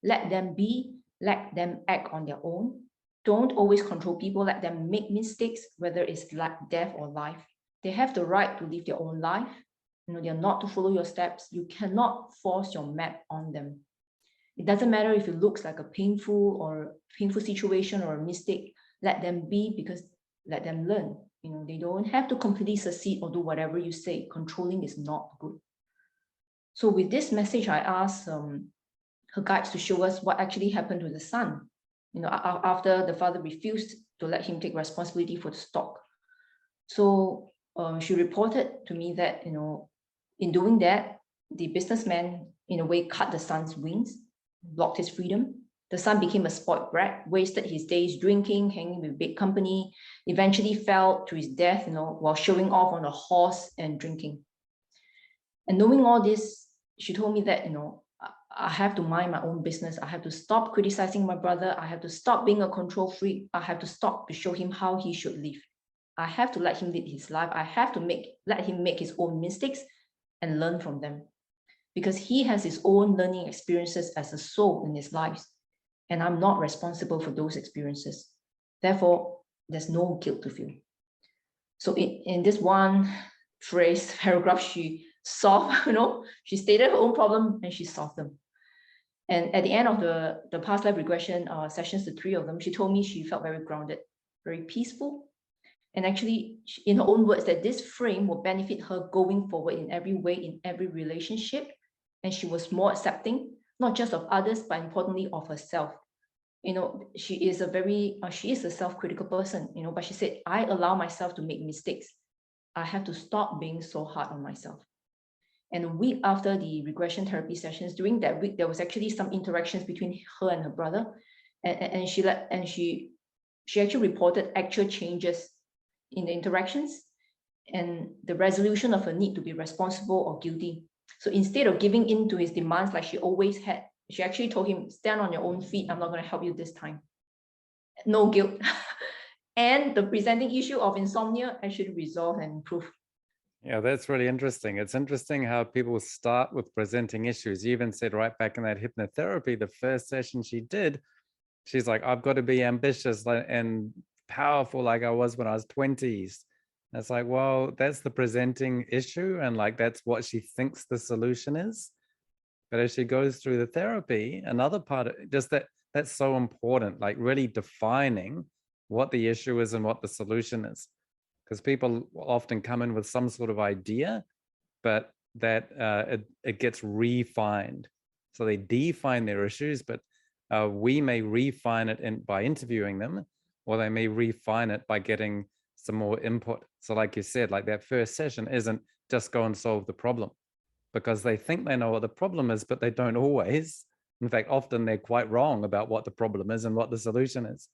Let them be, let them act on their own. Don't always control people. Let them make mistakes, whether it's death or life. They have the right to live their own life. They are not to follow your steps. You cannot force your map on them. It doesn't matter if it looks like a painful situation or a mistake. Let them be, because let them learn. They don't have to completely succeed or do whatever you say. Controlling is not good. So with this message, I asked her guides to show us what actually happened to the son, after the father refused to let him take responsibility for the stock. So she reported to me that, in doing that, the businessman, in a way, cut the son's wings, blocked his freedom. The son became a spoiled brat, wasted his days drinking, hanging with big company, eventually fell to his death, while showing off on a horse and drinking. And knowing all this, she told me that, I have to mind my own business. I have to stop criticizing my brother. I have to stop being a control freak. I have to stop to show him how he should live. I have to let him lead his life. I have to let him make his own mistakes and learn from them, because he has his own learning experiences as a soul in his life, and I'm not responsible for those experiences. Therefore, there's no guilt to feel. So in this one paragraph, she solved, she stated her own problem and she solved them. And at the end of the past life regression sessions, the three of them, she told me she felt very grounded, very peaceful. And actually, in her own words, that this frame will benefit her going forward in every way, in every relationship. And she was more accepting, not just of others, but importantly of herself. She is a self-critical person, but she said, I allow myself to make mistakes. I have to stop being so hard on myself. And a week after the regression therapy sessions, during that week, there was actually some interactions between her and her brother. And she actually reported actual changes in the interactions and the resolution of her need to be responsible or guilty. So instead of giving in to his demands like she always had, she actually told him, stand on your own feet. I'm not going to help you this time. No guilt. And the presenting issue of insomnia actually resolved and improved. Yeah, that's really interesting. It's interesting how people start with presenting issues. You even said right back in that hypnotherapy, the first session she did, she's like, I've got to be ambitious and powerful like I was when I was 20s. And it's like, well, that's the presenting issue. And like, that's what she thinks the solution is. But as she goes through the therapy, another part of just that's so important, like really defining what the issue is and what the solution is. Because people often come in with some sort of idea, but that it gets refined. So they define their issues, but we may refine it by interviewing them, or they may refine it by getting some more input. So like you said, like that first session isn't just go and solve the problem, because they think they know what the problem is, but they don't always. In fact, often they're quite wrong about what the problem is and what the solution is.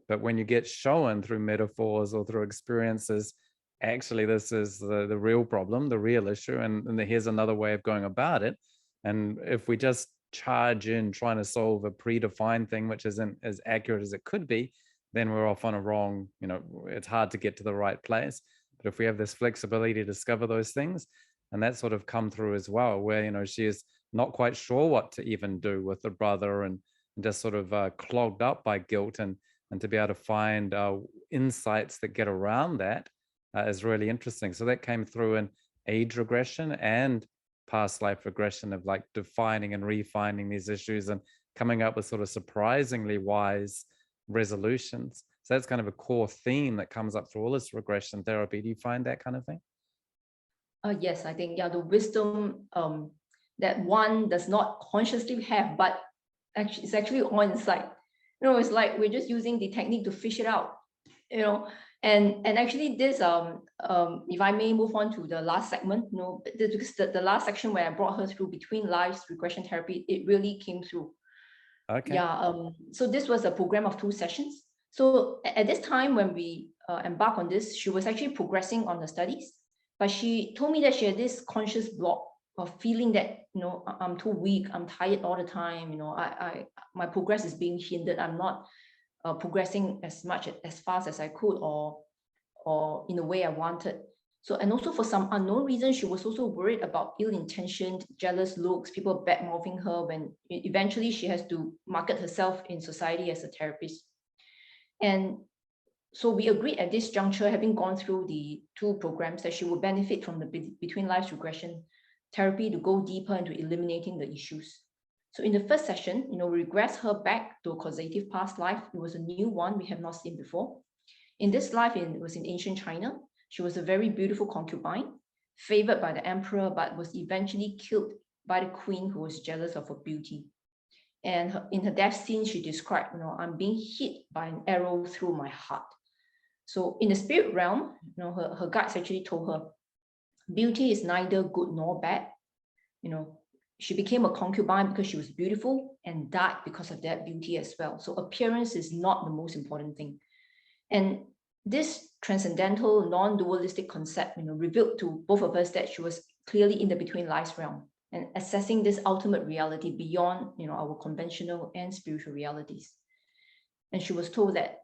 But when you get shown through metaphors or through experiences, actually, this is the real problem, the real issue, and here's another way of going about it. And if we just charge in trying to solve a predefined thing, which isn't as accurate as it could be, then we're off on a wrong, it's hard to get to the right place. But if we have this flexibility to discover those things, and that sort of come through as well, where, she is not quite sure what to even do with the brother and just sort of clogged up by guilt, and to be able to find insights that get around that is really interesting. So that came through in age regression and past life regression, of like defining and refining these issues and coming up with sort of surprisingly wise resolutions. So that's kind of a core theme that comes up through all this regression therapy. Do you find that kind of thing? Yes, I think, the wisdom that one does not consciously have, but actually it's actually on inside. It's like we're just using the technique to fish it out, and actually this, if I may move on to the last segment, because the last section where I brought her through between lives regression therapy, it really came through. Okay. Yeah. So this was a program of 2 sessions. So at this time when we embarked on this, she was actually progressing on the studies, but she told me that she had this conscious block of feeling that, I'm too weak, I'm tired all the time, my progress is being hindered, I'm not progressing as much as fast as I could, or in the way I wanted. So, and also for some unknown reason, she was also worried about ill-intentioned, jealous looks, people bad-mouthing her when eventually she has to market herself in society as a therapist. And so we agreed at this juncture, having gone through the 2 programs, that she would benefit from the between lives regression therapy to go deeper into eliminating the issues. So in the first session, we regress her back to a causative past life. It was a new one we have not seen before. In this life, it was in ancient China. She was a very beautiful concubine, favored by the emperor, but was eventually killed by the queen, who was jealous of her beauty. And in her death scene, she described, I'm being hit by an arrow through my heart. So in the spirit realm, her guides actually told her, beauty is neither good nor bad. She became a concubine because she was beautiful and died because of that beauty as well. So appearance is not the most important thing. And this transcendental, non-dualistic concept, revealed to both of us that she was clearly in the between lives realm and assessing this ultimate reality beyond, our conventional and spiritual realities. And she was told that,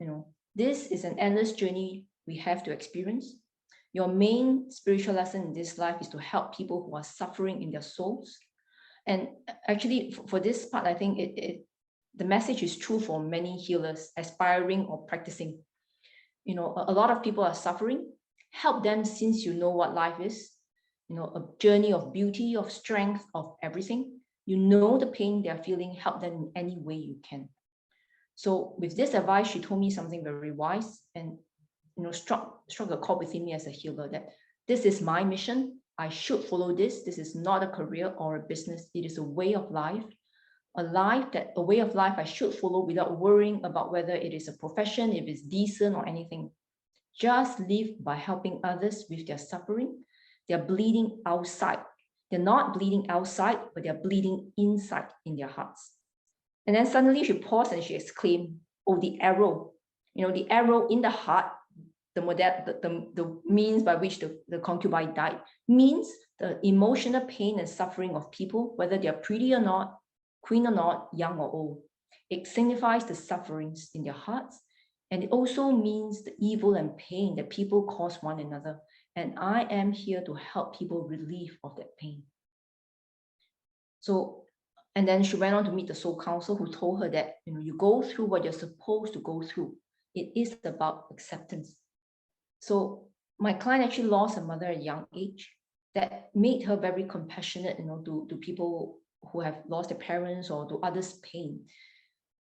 this is an endless journey we have to experience. Your main spiritual lesson in this life is to help people who are suffering in their souls. And actually, for this part, I think the message is true for many healers, aspiring or practicing. A lot of people are suffering. Help them, since you know what life is, a journey of beauty, of strength, of everything. You know the pain they're feeling, help them in any way you can. So with this advice, she told me something very wise and, struck a chord within me as a healer, that this is my mission. I should follow this. This is not a career or a business. It is a way of life. A way of life I should follow without worrying about whether it is a profession, if it's decent or anything. Just live by helping others with their suffering. They're bleeding outside. They're not bleeding outside, but they're bleeding inside in their hearts. And then suddenly she paused and she exclaimed, oh, the arrow, the arrow in the heart, the means by which the concubine died, means the emotional pain and suffering of people, whether they're pretty or not, queen or not, young or old. It signifies the sufferings in their hearts. And it also means the evil and pain that people cause one another. And I am here to help people relieve of that pain. So, and then she went on to meet the soul counsel, who told her that, you go through what you're supposed to go through. It is about acceptance. So my client actually lost her mother at a young age. That made her very compassionate, to people who have lost their parents or to others' pain.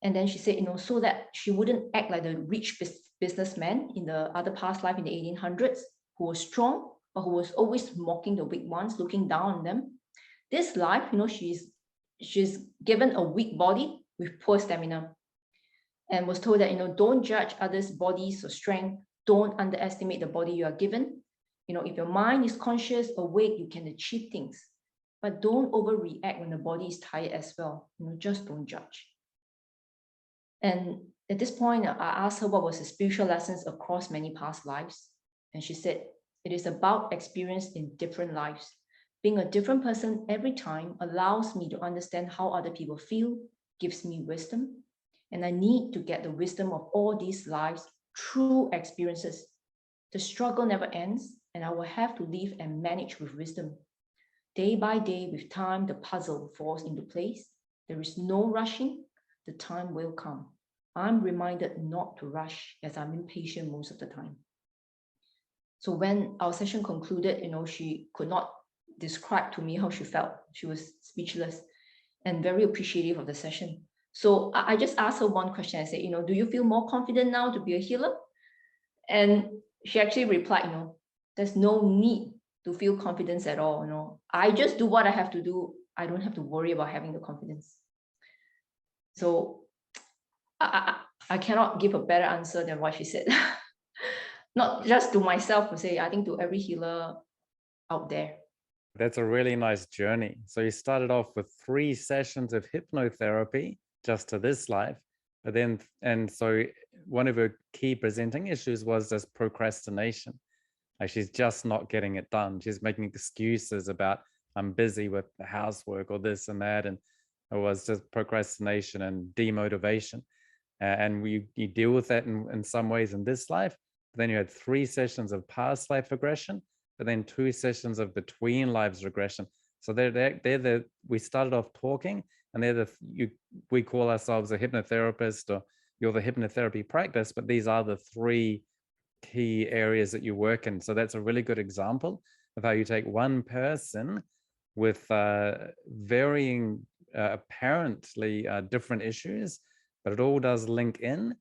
And then she said, so that she wouldn't act like the rich businessman in the other past life in the 1800s, who was strong, but who was always mocking the weak ones, looking down on them. This life, she's given a weak body with poor stamina, and was told that, don't judge others' bodies or strength. Don't underestimate the body you are given. If your mind is conscious, awake, you can achieve things. But don't overreact when the body is tired as well. Just don't judge. And at this point, I asked her what was the spiritual lessons across many past lives. And she said, it is about experience in different lives. Being a different person every time allows me to understand how other people feel, gives me wisdom. And I need to get the wisdom of all these lives through experiences. The struggle never ends, and I will have to live and manage with wisdom. Day by day, with time, the puzzle falls into place. There is no rushing. The time will come. I'm reminded not to rush, as I'm impatient most of the time. So when our session concluded, she could not describe to me how she felt. She was speechless and very appreciative of the session. So I just asked her one question. I said, do you feel more confident now to be a healer? And she actually replied, there's no need to feel confidence at all. I just do what I have to do. I don't have to worry about having the confidence. So I cannot give a better answer than what she said. Not just to myself per se, I think to every healer out there. That's a really nice journey. So you started off with 3 sessions of hypnotherapy just to this life, but then, and so one of her key presenting issues was this procrastination. Like she's just not getting it done. She's making excuses about, I'm busy with the housework or this and that. And it was just procrastination and demotivation. And you deal with that in some ways in this life. But then you had 3 sessions of past life regression, but then 2 sessions of between lives regression. So we started off talking, and we call ourselves a hypnotherapist, or you're the hypnotherapy practice, but these are the 3 key areas that you work in. So that's a really good example of how you take one person with varying, apparently different issues, but it all does link in.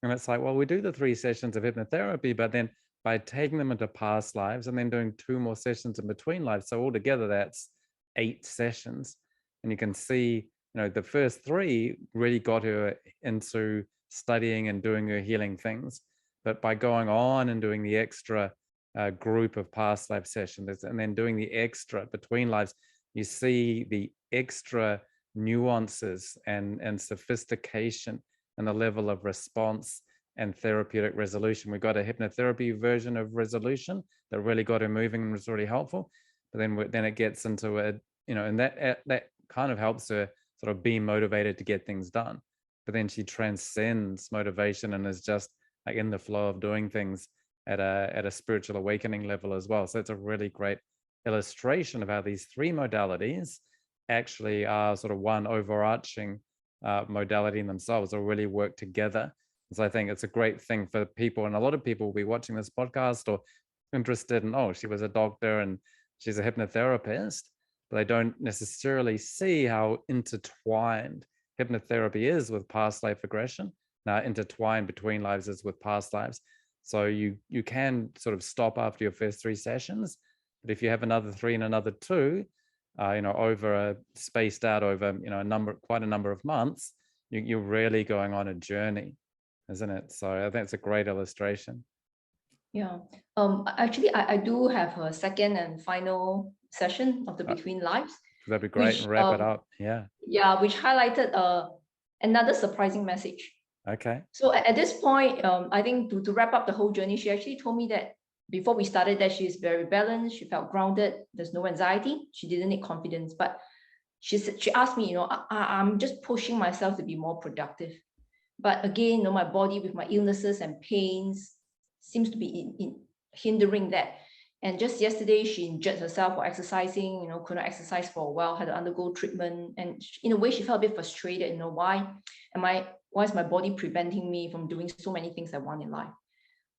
And it's like, well, we do the 3 sessions of hypnotherapy, but then by taking them into past lives and then doing 2 more sessions in between lives. So altogether, that's 8 sessions. And you can see, the first 3 really got her into studying and doing her healing things. But by going on and doing the extra group of past life sessions and then doing the extra between lives, you see the extra nuances and sophistication and the level of response and therapeutic resolution. We got a hypnotherapy version of resolution that really got her moving and was really helpful. But then it gets into and that kind of helps her sort of be motivated to get things done. But then she transcends motivation and is just like in the flow of doing things at a spiritual awakening level as well. So it's a really great illustration of how these 3 modalities actually are sort of one overarching modality in themselves, or really work together. So I think it's a great thing for people, and a lot of people will be watching this podcast or interested in, she was a doctor and she's a hypnotherapist, but they don't necessarily see how intertwined hypnotherapy is with past life regression. Now, intertwined between lives is with past lives. So you can sort of stop after your first 3 sessions, but if you have another 3 and another 2, over spaced out over quite a number of months, you're really going on a journey, isn't it? So I think it's a great illustration. Yeah. Actually, I do have a second and final session of the Between Lives. That'd be great. And wrap it up. Yeah. Yeah, which highlighted another surprising message. Okay. So at this point, I think to wrap up the whole journey, she actually told me that before we started that she's very balanced, she felt grounded, there's no anxiety, she didn't need confidence. But she asked me, I'm just pushing myself to be more productive. But again, my body with my illnesses and pains seems to be hindering that. And just yesterday, she injured herself for exercising, could not exercise for a while, had to undergo treatment. And in a way, she felt a bit frustrated, why is my body preventing me from doing so many things I want in life?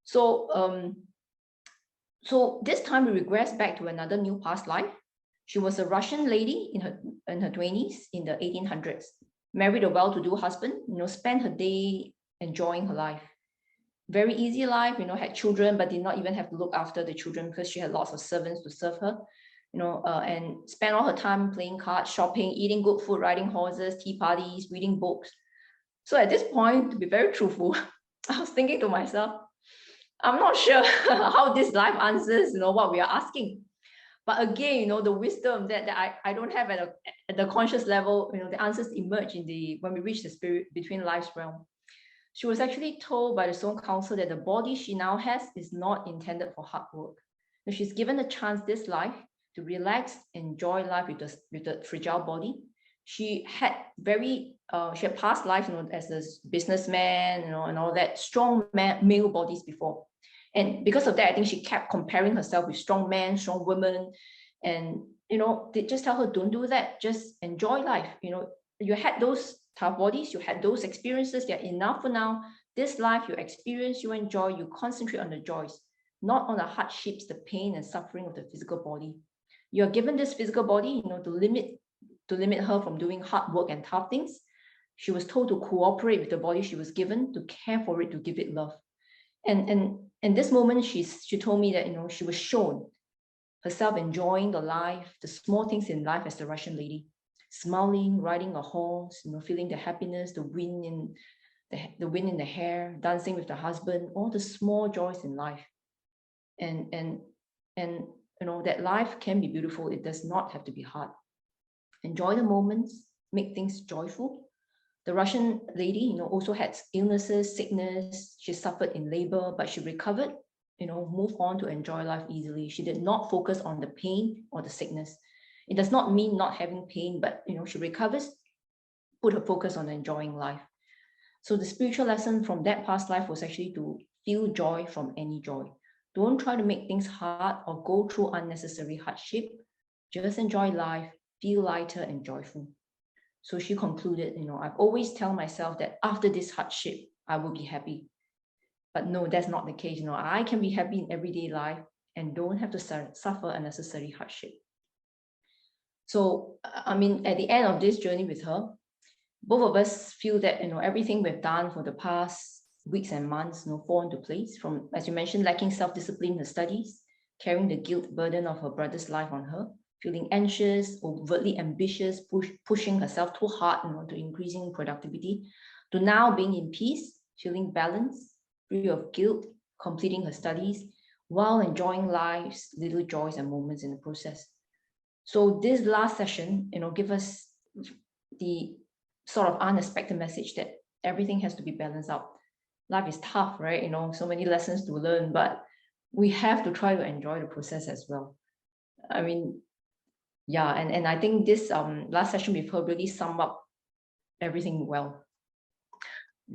So this time we regress back to another new past life. She was a Russian lady in her 20s in the 1800s, married a well-to-do husband, spent her day enjoying her life. Very easy life, had children, but did not even have to look after the children because she had lots of servants to serve her, and spent all her time playing cards, shopping, eating good food, riding horses, tea parties, reading books. So at this point, to be very truthful, I was thinking to myself, I'm not sure how this life answers, what we are asking. But again, the wisdom that I don't have at the conscious level, the answers emerge when we reach the spirit between life's realm. She was actually told by the soul counsel that the body she now has is not intended for hard work. Now, she's given a chance this life to relax, enjoy life with the fragile body. She had past life, as a businessman, and all that, strong male bodies before. And because of that, I think she kept comparing herself with strong men, strong women. And, they just tell her, don't do that. Just enjoy life. You had those tough bodies, you had those experiences, they're enough for now. This life you experience, you enjoy, you concentrate on the joys, not on the hardships, the pain and suffering of the physical body. You're given this physical body, to limit her from doing hard work and tough things. She was told to cooperate with the body she was given, to care for it, to give it love. And in this moment, she told me that, she was shown herself enjoying the life, the small things in life as the Russian lady, smiling, riding a horse, feeling the happiness, the wind in the hair, dancing with the husband, all the small joys in life. And that life can be beautiful. It does not have to be hard. Enjoy the moments, make things joyful. The Russian lady, also had illnesses, sickness. She suffered in labor, but she recovered, moved on to enjoy life easily. She did not focus on the pain or the sickness. It does not mean not having pain, but, she recovers, put her focus on enjoying life. So the spiritual lesson from that past life was actually to feel joy from any joy. Don't try to make things hard or go through unnecessary hardship. Just enjoy life, feel lighter and joyful. So she concluded, I've always tell myself that after this hardship, I will be happy. But no, that's not the case. I can be happy in everyday life and don't have to suffer unnecessary hardship. So, at the end of this journey with her, both of us feel that, everything we've done for the past weeks and months, fall into place. From, as you mentioned, lacking self-discipline in her studies, carrying the guilt burden of her brother's life on her, feeling anxious, overtly ambitious, pushing herself too hard, to increasing productivity, to now being in peace, feeling balanced, free of guilt, completing her studies, while enjoying life's little joys and moments in the process. So this last session, give us the sort of unexpected message that everything has to be balanced out. Life is tough, right? So many lessons to learn, but we have to try to enjoy the process as well. Yeah, and I think this last session with her really summed up everything well.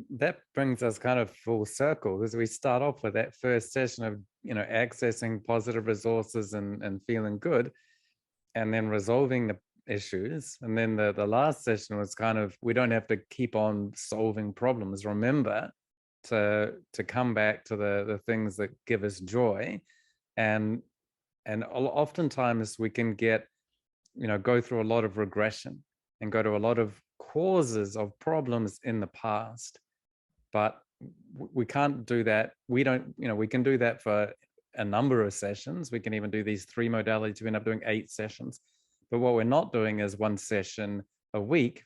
That brings us kind of full circle, because we start off with that first session of, accessing positive resources and feeling good, and then resolving the issues. And then the last session was kind of, we don't have to keep on solving problems. Remember to come back to the things that give us joy. And oftentimes we can get, go through a lot of regression and go to a lot of causes of problems in the past. But we can't do that. We don't, we can do that for a number of sessions. We can even do these 3 modalities. We end up doing 8 sessions. But what we're not doing is 1 session a week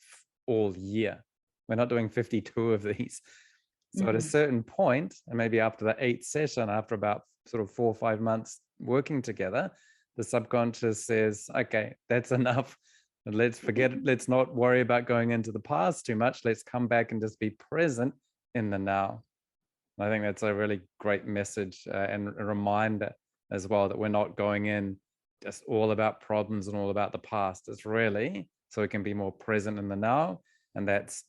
all year. We're not doing 52 of these. So at a certain point, and maybe after the 8th session, after about sort of 4 or 5 months working together, the subconscious says, okay, that's enough. And let's forget it. Let's not worry about going into the past too much. Let's come back and just be present in the now. And I think that's a really great message and a reminder as well, that we're not going in just all about problems and all about the past. It's really so we can be more present in the now. And that's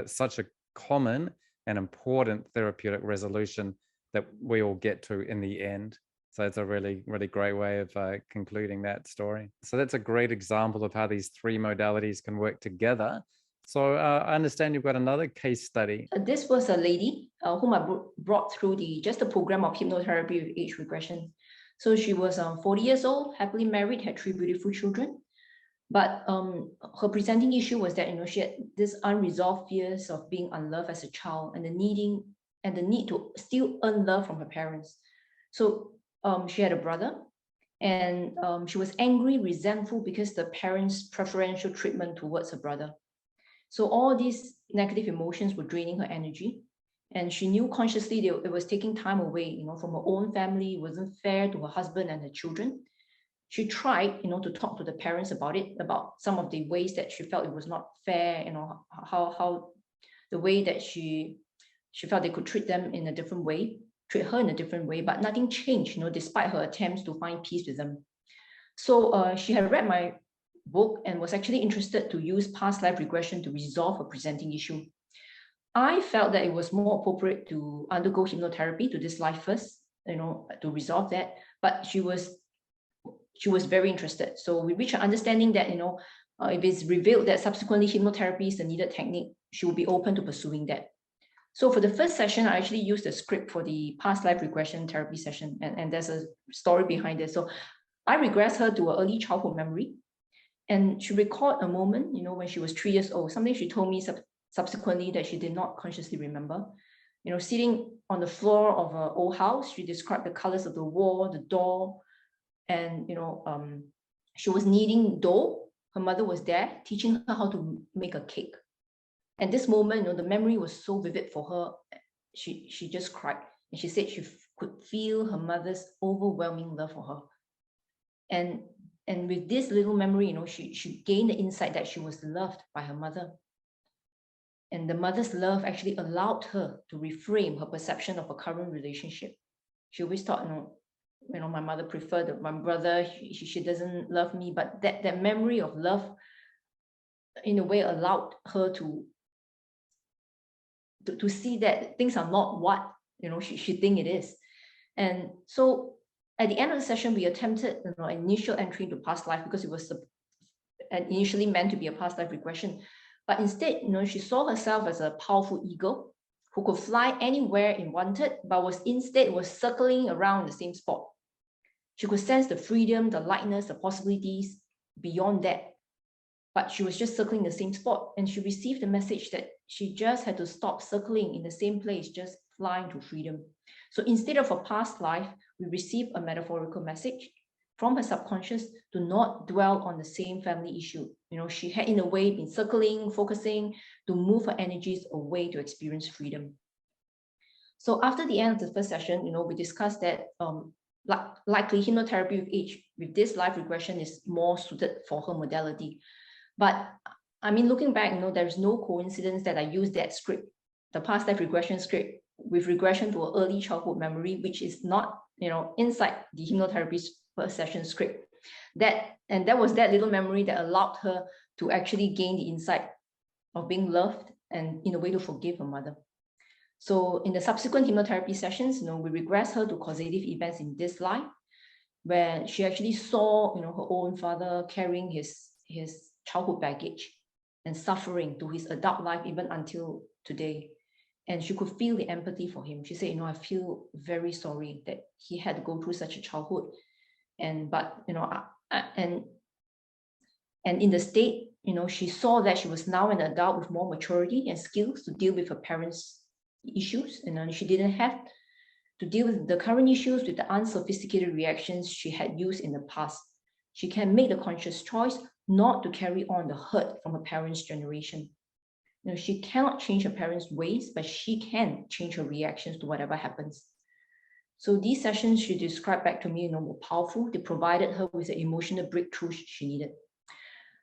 such a common and important therapeutic resolution that we all get to in the end. So it's a really, really great way of concluding that story. So that's a great example of how these 3 modalities can work together. So I understand you've got another case study. This was a lady whom I brought through just the program of hypnotherapy with Age Regression. So she was 40 years old, happily married, had 3 beautiful children. But her presenting issue was that, she had this unresolved fears of being unloved as a child and the need to still earn love from her parents. So she had a brother, and she was angry, resentful because the parents' preferential treatment towards her brother. So all these negative emotions were draining her energy. And she knew consciously that it was taking time away, from her own family. It wasn't fair to her husband and her children. She tried, to talk to the parents about it, about some of the ways that she felt it was not fair, how the way that she felt they could treat them in a different way, treat her in a different way, but nothing changed, despite her attempts to find peace with them. So she had read my book and was actually interested to use past life regression to resolve her presenting issue. I felt that it was more appropriate to undergo hypnotherapy to this life first, to resolve that. But she was very interested. So we reached an understanding that, if it's revealed that subsequently hypnotherapy is the needed technique, she will be open to pursuing that. So for the first session, I actually used the script for the past life regression therapy session. And there's a story behind it. So I regressed her to an early childhood memory. And she recalled a moment, when she was 3 years old, something she told me subsequently that she did not consciously remember. Sitting on the floor of her old house, she described the colors of the wall, the door, and she was kneading dough. Her mother was there teaching her how to make a cake. And this moment, the memory was so vivid for her. She just cried, and she said she could feel her mother's overwhelming love for her. And with this little memory, she gained the insight that she was loved by her mother. And the mother's love actually allowed her to reframe her perception of a current relationship. She always thought, my mother preferred my brother, she doesn't love me. But that memory of love, in a way, allowed her to see that things are not what, she think it is. And so at the end of the session, we attempted an initial entry into past life because it was initially meant to be a past life regression. But instead, she saw herself as a powerful eagle who could fly anywhere it wanted, but was circling around the same spot. She could sense the freedom, the lightness, the possibilities beyond that. But she was just circling the same spot, and she received the message that she just had to stop circling in the same place, just flying to freedom. So instead of a past life, we received a metaphorical message from her subconscious to not dwell on the same family issue. She had, in a way, been circling, focusing to move her energies away to experience freedom. So after the end of the first session, we discussed that likely hypnotherapy with this life regression is more suited for her modality. But looking back, there's no coincidence that I used that script, the past life regression script, with regression to an early childhood memory, which is not, inside the hypnotherapy's first session script. That was that little memory that allowed her to actually gain the insight of being loved and, in a way, to forgive her mother. So in the subsequent hypnotherapy sessions, we regress her to causative events in this life, where she actually saw, her own father carrying his childhood baggage and suffering to his adult life, even until today. And she could feel the empathy for him. She said, I feel very sorry that he had to go through such a childhood. And in the state, she saw that she was now an adult with more maturity and skills to deal with her parents' issues. And she didn't have to deal with the current issues with the unsophisticated reactions she had used in the past. She can make the conscious choice not to carry on the hurt from her parents' generation. She cannot change her parents' ways, but she can change her reactions to whatever happens. So these sessions she described back to me, were powerful. They provided her with the emotional breakthrough she needed.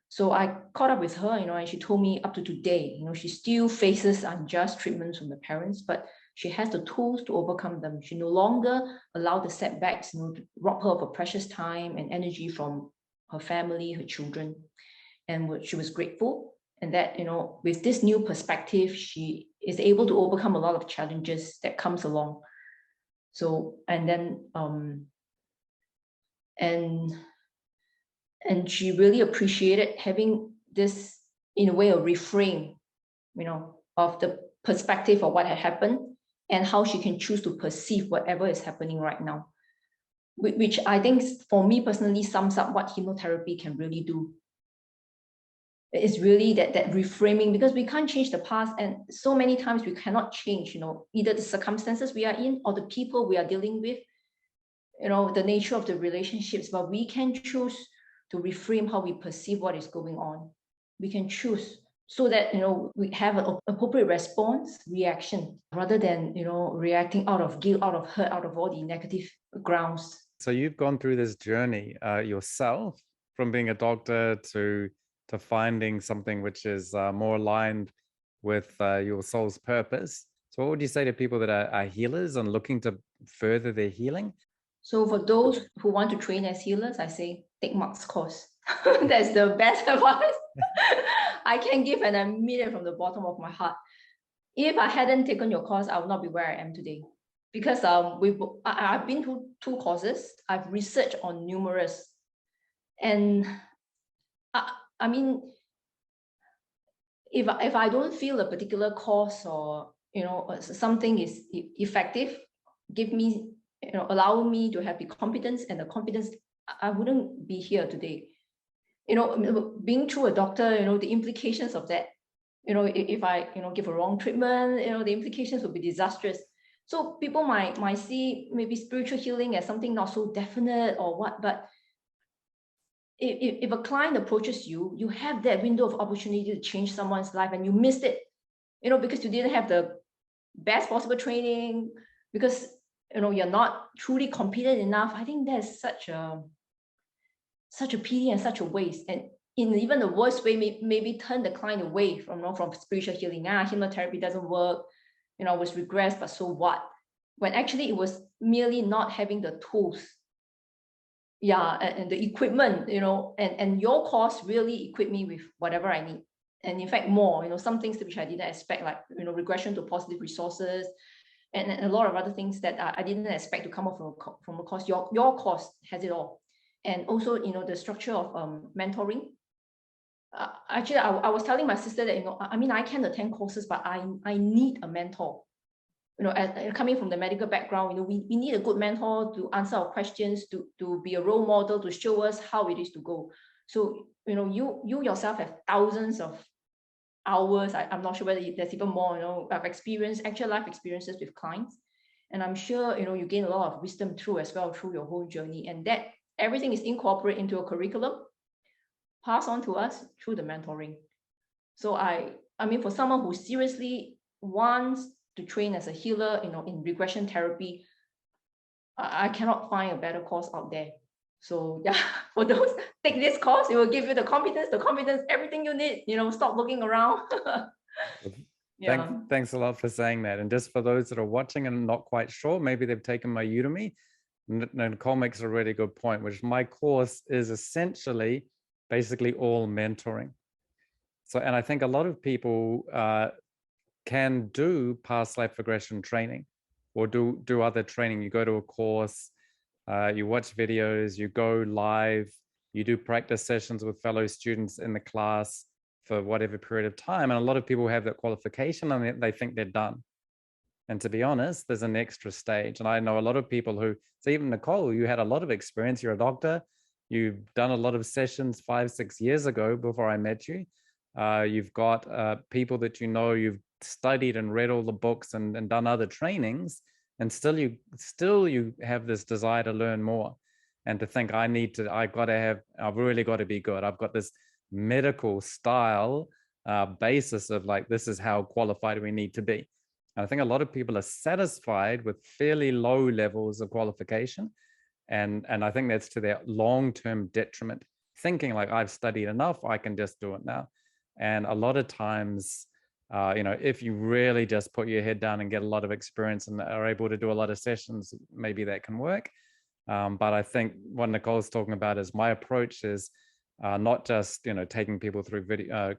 So I caught up with her, and she told me up to today, she still faces unjust treatments from the parents, but she has the tools to overcome them. She no longer allowed the setbacks, to rob her of her precious time and energy from her family, her children. And she was grateful. And that, with this new perspective, she is able to overcome a lot of challenges that comes along. So, and then, and she really appreciated having this, in a way, a reframe, of the perspective of what had happened and how she can choose to perceive whatever is happening right now. which I think for me personally sums up what hypnotherapy can really do. It's really that reframing, because we can't change the past, and so many times we cannot change, either the circumstances we are in or the people we are dealing with, the nature of the relationships, but we can choose to reframe how we perceive what is going on. We can choose so that, we have an appropriate response, reaction, rather than, reacting out of guilt, out of hurt, out of all the negative grounds. So you've gone through this journey yourself, from being a doctor to finding something which is more aligned with your soul's purpose. So what would you say to people that are healers and looking to further their healing? So for those who want to train as healers, I say take Mark's course. That's the best advice I can give, and I mean it from the bottom of my heart. If I hadn't taken your course, I would not be where I am today. Because I've been through 2 courses. I've researched on numerous. And I mean, if I don't feel a particular course or, something is effective, allow me to have the competence, and the competence, I wouldn't be here today. Being through a doctor, the implications of that, if I, give a wrong treatment, the implications will be disastrous. So people might see maybe spiritual healing as something not so definite or what, but if a client approaches you, you have that window of opportunity to change someone's life, and you missed it, because you didn't have the best possible training, because, you're not truly competent enough. I think that's such a pity and such a waste. And in even the worst way, maybe turn the client away from spiritual healing. Hypnotherapy doesn't work, I was regressed, but so what? When actually it was merely not having the tools, and the equipment, and your course really equipped me with whatever I need. And in fact, more, some things which I didn't expect, like, regression to positive resources, and a lot of other things that I didn't expect to come up from a course. Your course has it all. And also, the structure of mentoring. Actually, I was telling my sister that, I can attend courses, but I need a mentor. Coming from the medical background, we need a good mentor to answer our questions, to be a role model, to show us how it is to go. So, you yourself have thousands of hours. I'm not sure whether there's even more, of experience, actual life experiences with clients. And I'm sure, you gain a lot of wisdom through your whole journey. And that everything is incorporated into a curriculum, passed on to us through the mentoring. So I mean, for someone who seriously wants to train as a healer, in regression therapy, I cannot find a better course out there. So yeah, for those, take this course. It will give you the confidence, everything you need. Stop looking around. Yeah. Thanks a lot for saying that. And just for those that are watching and not quite sure, maybe they've taken my Udemy. Nicole makes a really good point, which my course is essentially basically all mentoring. So, and I think a lot of people can do past life regression training, or do other training. You go to a course, you watch videos, you go live, you do practice sessions with fellow students in the class for whatever period of time. And a lot of people have that qualification and they think they're done. And to be honest, there's an extra stage. And I know a lot of people who, so even Nicole, you had a lot of experience. You're a doctor. You've done a lot of sessions 5-6 years ago before I met you. You've got people that you've studied and read all the books and done other trainings, and still you have this desire to learn more and to think, I've really got to be good. I've got this medical style basis of like, this is how qualified we need to be. And I think a lot of people are satisfied with fairly low levels of qualification. And I think that's to their long-term detriment, thinking like, I've studied enough, I can just do it now. And a lot of times, if you really just put your head down and get a lot of experience and are able to do a lot of sessions, maybe that can work. But I think what Nicole's talking about is my approach is not just, taking people through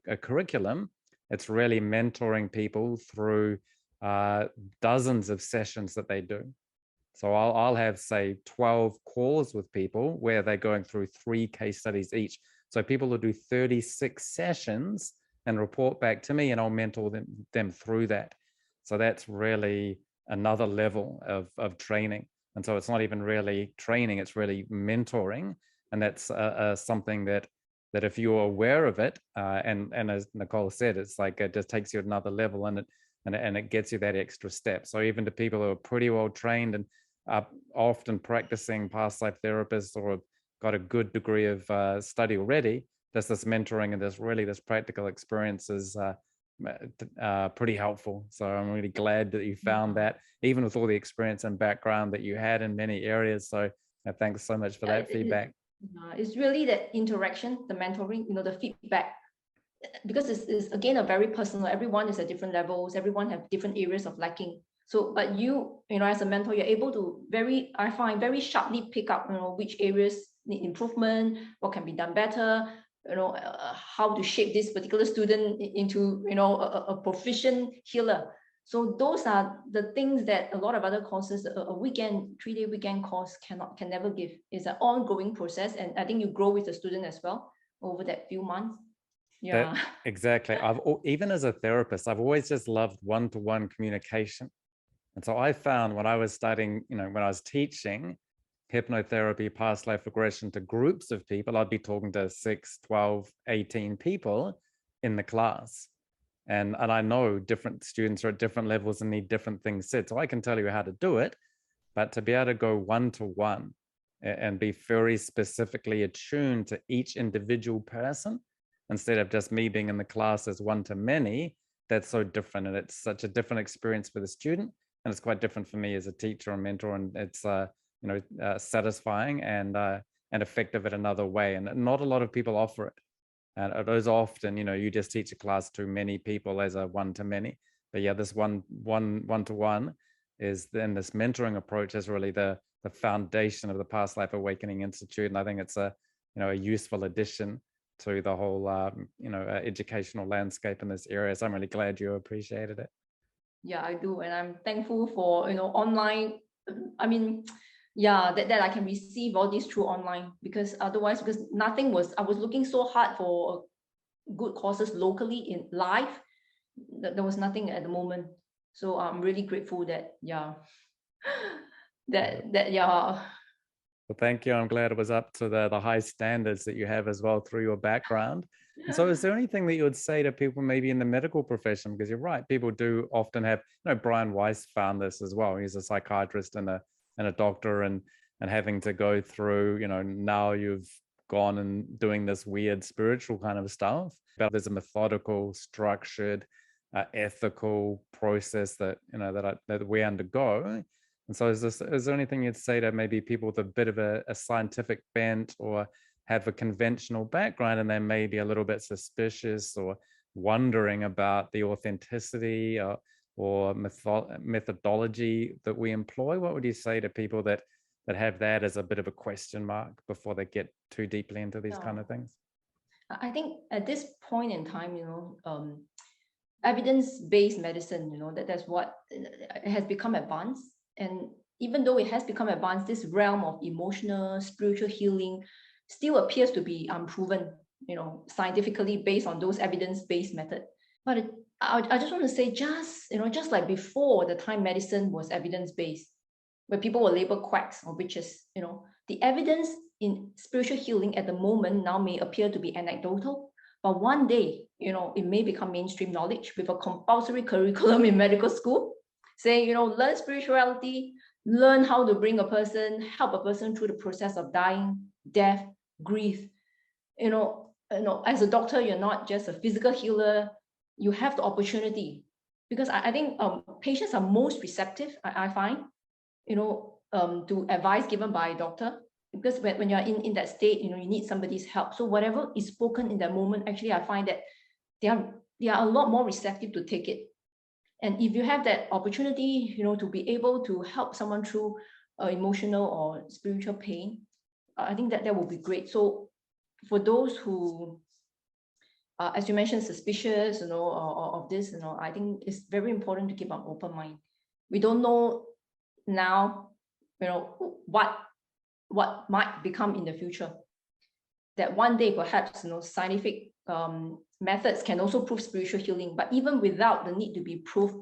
a curriculum. It's really mentoring people through dozens of sessions that they do. So I'll have, say, 12 calls with people where they're going through 3 case studies each. So people will do 36 sessions and report back to me, and I'll mentor them through that. So that's really another level of training. And so it's not even really training, it's really mentoring. And that's something that if you're aware of it, and as Nicole said, it's like it just takes you another level, and it gets you that extra step. So even to people who are pretty well trained and are often practicing past life therapists or have got a good degree of study already, there's this mentoring and this practical experience is pretty helpful. So I'm really glad that you found that, even with all the experience and background that you had in many areas. So thanks so much for that feedback. It's really that interaction, the mentoring, the feedback, because it's again a very personal. Everyone is at different levels. Everyone have different areas of lacking. So, but you know, as a mentor, you're able to I find very sharply pick up, which areas need improvement, what can be done better, how to shape this particular student into, a proficient healer. So those are the things that a lot of other courses, a weekend, 3-day weekend course can never give. It's an ongoing process. And I think you grow with the student as well over that few months. Yeah. Exactly. Even as a therapist, I've always just loved one-to-one communication. And so I found when I was studying, when I was teaching hypnotherapy, past life regression to groups of people, I'd be talking to 6, 12, 18 people in the class. And I know different students are at different levels and need different things said. So I can tell you how to do it, but to be able to go one-to-one and be very specifically attuned to each individual person, instead of just me being in the class as one-to-many, that's so different. And it's such a different experience for the student. And it's quite different for me as a teacher and mentor. And it's, satisfying and effective in another way. And not a lot of people offer it. And it is often, you just teach a class to many people as a one-to-many. But yeah, this one-to-one is then this mentoring approach is really the foundation of the Past Life Awakening Institute. And I think it's a useful addition to the whole, educational landscape in this area. So I'm really glad you appreciated it. Yeah, I do. And I'm thankful for, online, that I can receive all this through online, because otherwise, because I was looking so hard for good courses locally in live, there was nothing at the moment. So I'm really grateful that, Well, thank you. I'm glad it was up to the high standards that you have as well through your background. And so is there anything that you would say to people maybe in the medical profession? Because you're right, people do often have, Brian Weiss found this as well. He's a psychiatrist and a doctor, and having to go through, now you've gone and doing this weird spiritual kind of stuff. But there's a methodical, structured, ethical process that, that we undergo. And so is there anything you'd say to maybe people with a bit of a scientific bent, or have a conventional background and they may be a little bit suspicious or wondering about the authenticity or methodology that we employ? What would you say to people that have that as a bit of a question mark before they get too deeply into these kind of things? I think at this point in time, evidence-based medicine, that's what it has become advanced. And even though it has become advanced, this realm of emotional, spiritual healing still appears to be unproven, scientifically based on those evidence-based methods. But I just want to say, just like before the time medicine was evidence-based, where people were labeled quacks or witches, the evidence in spiritual healing at the moment now may appear to be anecdotal, but one day, it may become mainstream knowledge with a compulsory curriculum in medical school, saying, learn spirituality, learn how to help a person through the process of dying, death, grief. As a doctor, you're not just a physical healer. You have the opportunity, because I think patients are most receptive, I find, to advice given by a doctor, because when you're in that state, you need somebody's help. So whatever is spoken in that moment, actually, I find that they are a lot more receptive to take it. And if you have that opportunity, to be able to help someone through emotional or spiritual pain, I think that would be great. So for those who, as you mentioned, suspicious, of this, I think it's very important to keep an open mind. We don't know now, what might become in the future. That one day, perhaps, scientific methods can also prove spiritual healing, but even without the need to be proved,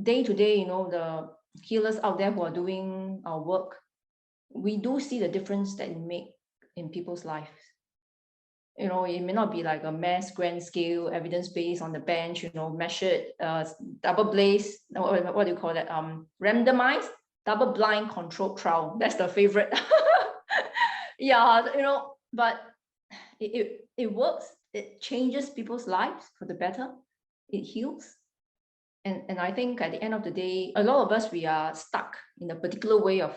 day to day, healers out there who are doing our work, we do see the difference that it makes in people's lives. It may not be like a mass grand scale evidence-based on the bench, measured, double blaze, what do you call that? Randomized, double blind controlled trial. That's the favorite. Yeah, but it works. It changes people's lives for the better. It heals. And I think at the end of the day, a lot of us, we are stuck in a particular way of,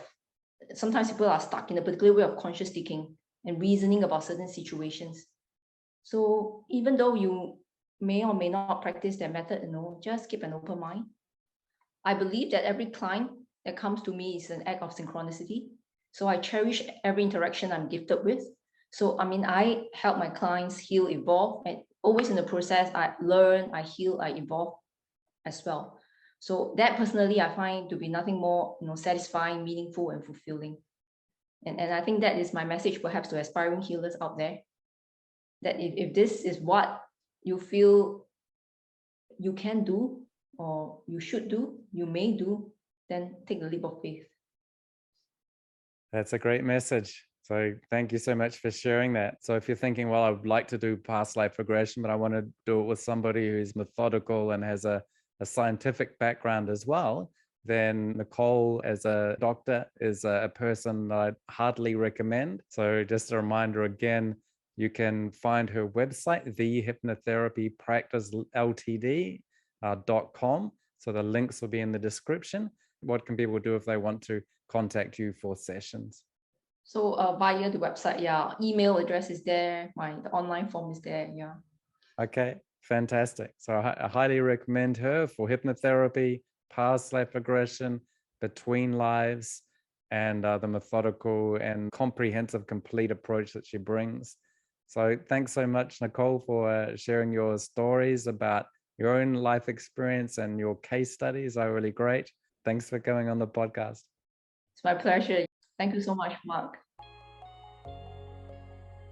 sometimes people are stuck in a particular way of conscious thinking and reasoning about certain situations. So even though you may or may not practice that method, just keep an open mind. I believe that every client that comes to me is an act of synchronicity. So I cherish every interaction I'm gifted with. So, I help my clients heal, evolve, and always in the process, I learn, I heal, I evolve as well. So that personally, I find to be nothing more, satisfying, meaningful, and fulfilling. And I think that is my message, perhaps, to aspiring healers out there. That if this is what you feel you can do, or you should do, you may do, then take the leap of faith. That's a great message. So thank you so much for sharing that. So if you're thinking, well, I would like to do past life regression, but I want to do it with somebody who's methodical and has a scientific background as well, then Nicole, as a doctor, is a person that I'd heartily recommend. So just a reminder again, you can find her website, thehypnotherapypracticeltd.com. So the links will be in the description. What can people do if they want to contact you for sessions? So via the website, yeah, email address is there, the online form is there, yeah. Okay, fantastic. So I highly recommend her for hypnotherapy, past life regression, between lives, and the methodical and comprehensive, complete approach that she brings. So thanks so much, Nicole, for sharing your stories about your own life experience, and your case studies are really great. Thanks for coming on the podcast. It's my pleasure. Thank you so much, Mark.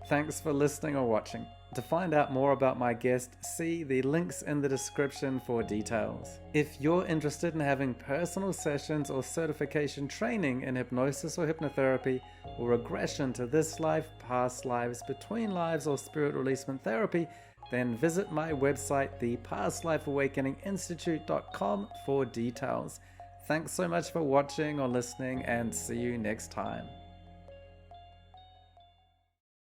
Thanks for listening or watching. To find out more about my guest, see the links in the description for details. If you're interested in having personal sessions or certification training in hypnosis or hypnotherapy, or regression to this life, past lives, between lives, or spirit releasement therapy, then visit my website, the Past Life Awakening Institute.com, for details. Thanks so much for watching or listening, and see you next time.